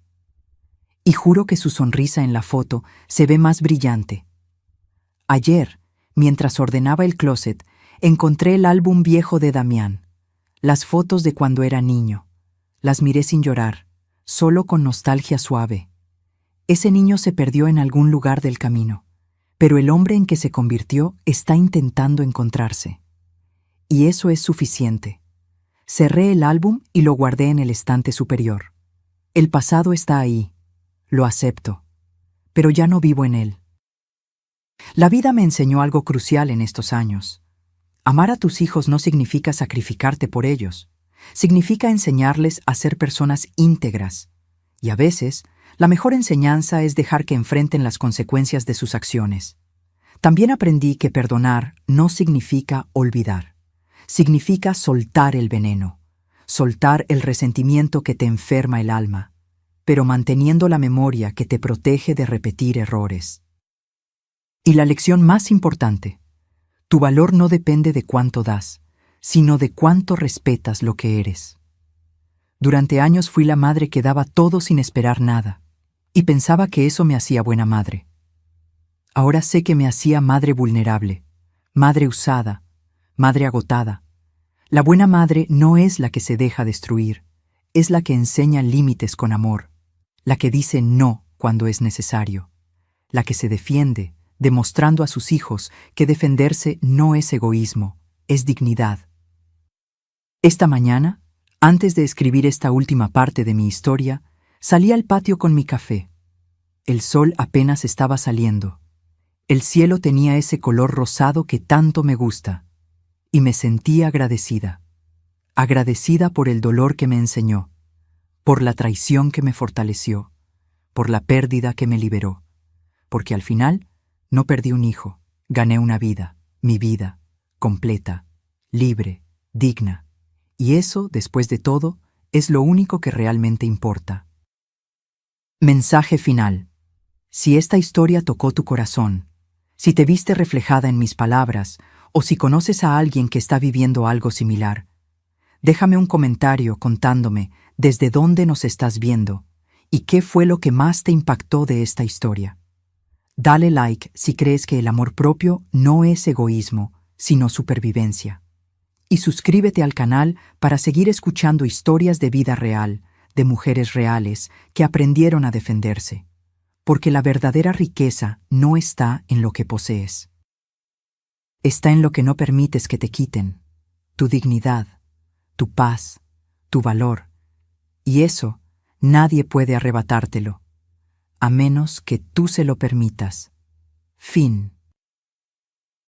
Y juro que su sonrisa en la foto se ve más brillante. Ayer, mientras ordenaba el closet, encontré el álbum viejo de Damián, las fotos de cuando era niño. Las miré sin llorar, solo con nostalgia suave. Ese niño se perdió en algún lugar del camino, pero el hombre en que se convirtió está intentando encontrarse. Y eso es suficiente. Cerré el álbum y lo guardé en el estante superior. El pasado está ahí, lo acepto, pero ya no vivo en él. La vida me enseñó algo crucial en estos años. Amar a tus hijos no significa sacrificarte por ellos. Significa enseñarles a ser personas íntegras. Y a veces, la mejor enseñanza es dejar que enfrenten las consecuencias de sus acciones. También aprendí que perdonar no significa olvidar. Significa soltar el veneno, soltar el resentimiento que te enferma el alma, pero manteniendo la memoria que te protege de repetir errores. Y la lección más importante, tu valor no depende de cuánto das, sino de cuánto respetas lo que eres. Durante años fui la madre que daba todo sin esperar nada, y pensaba que eso me hacía buena madre. Ahora sé que me hacía madre vulnerable, madre usada, madre agotada. La buena madre no es la que se deja destruir, es la que enseña límites con amor, la que dice no cuando es necesario, la que se defiende, demostrando a sus hijos que defenderse no es egoísmo, es dignidad. Esta mañana, antes de escribir esta última parte de mi historia, salí al patio con mi café. El sol apenas estaba saliendo. El cielo tenía ese color rosado que tanto me gusta, y me sentí agradecida. Agradecida por el dolor que me enseñó, por la traición que me fortaleció, por la pérdida que me liberó, porque al final no perdí un hijo, gané una vida, mi vida, completa, libre, digna. Y eso, después de todo, es lo único que realmente importa. Mensaje final. Si esta historia tocó tu corazón, si te viste reflejada en mis palabras, o si conoces a alguien que está viviendo algo similar, déjame un comentario contándome desde dónde nos estás viendo y qué fue lo que más te impactó de esta historia. Dale like si crees que el amor propio no es egoísmo, sino supervivencia. Y suscríbete al canal para seguir escuchando historias de vida real, de mujeres reales que aprendieron a defenderse. Porque la verdadera riqueza no está en lo que posees. Está en lo que no permites que te quiten, tu dignidad, tu paz, tu valor. Y eso nadie puede arrebatártelo, a menos que tú se lo permitas. Fin.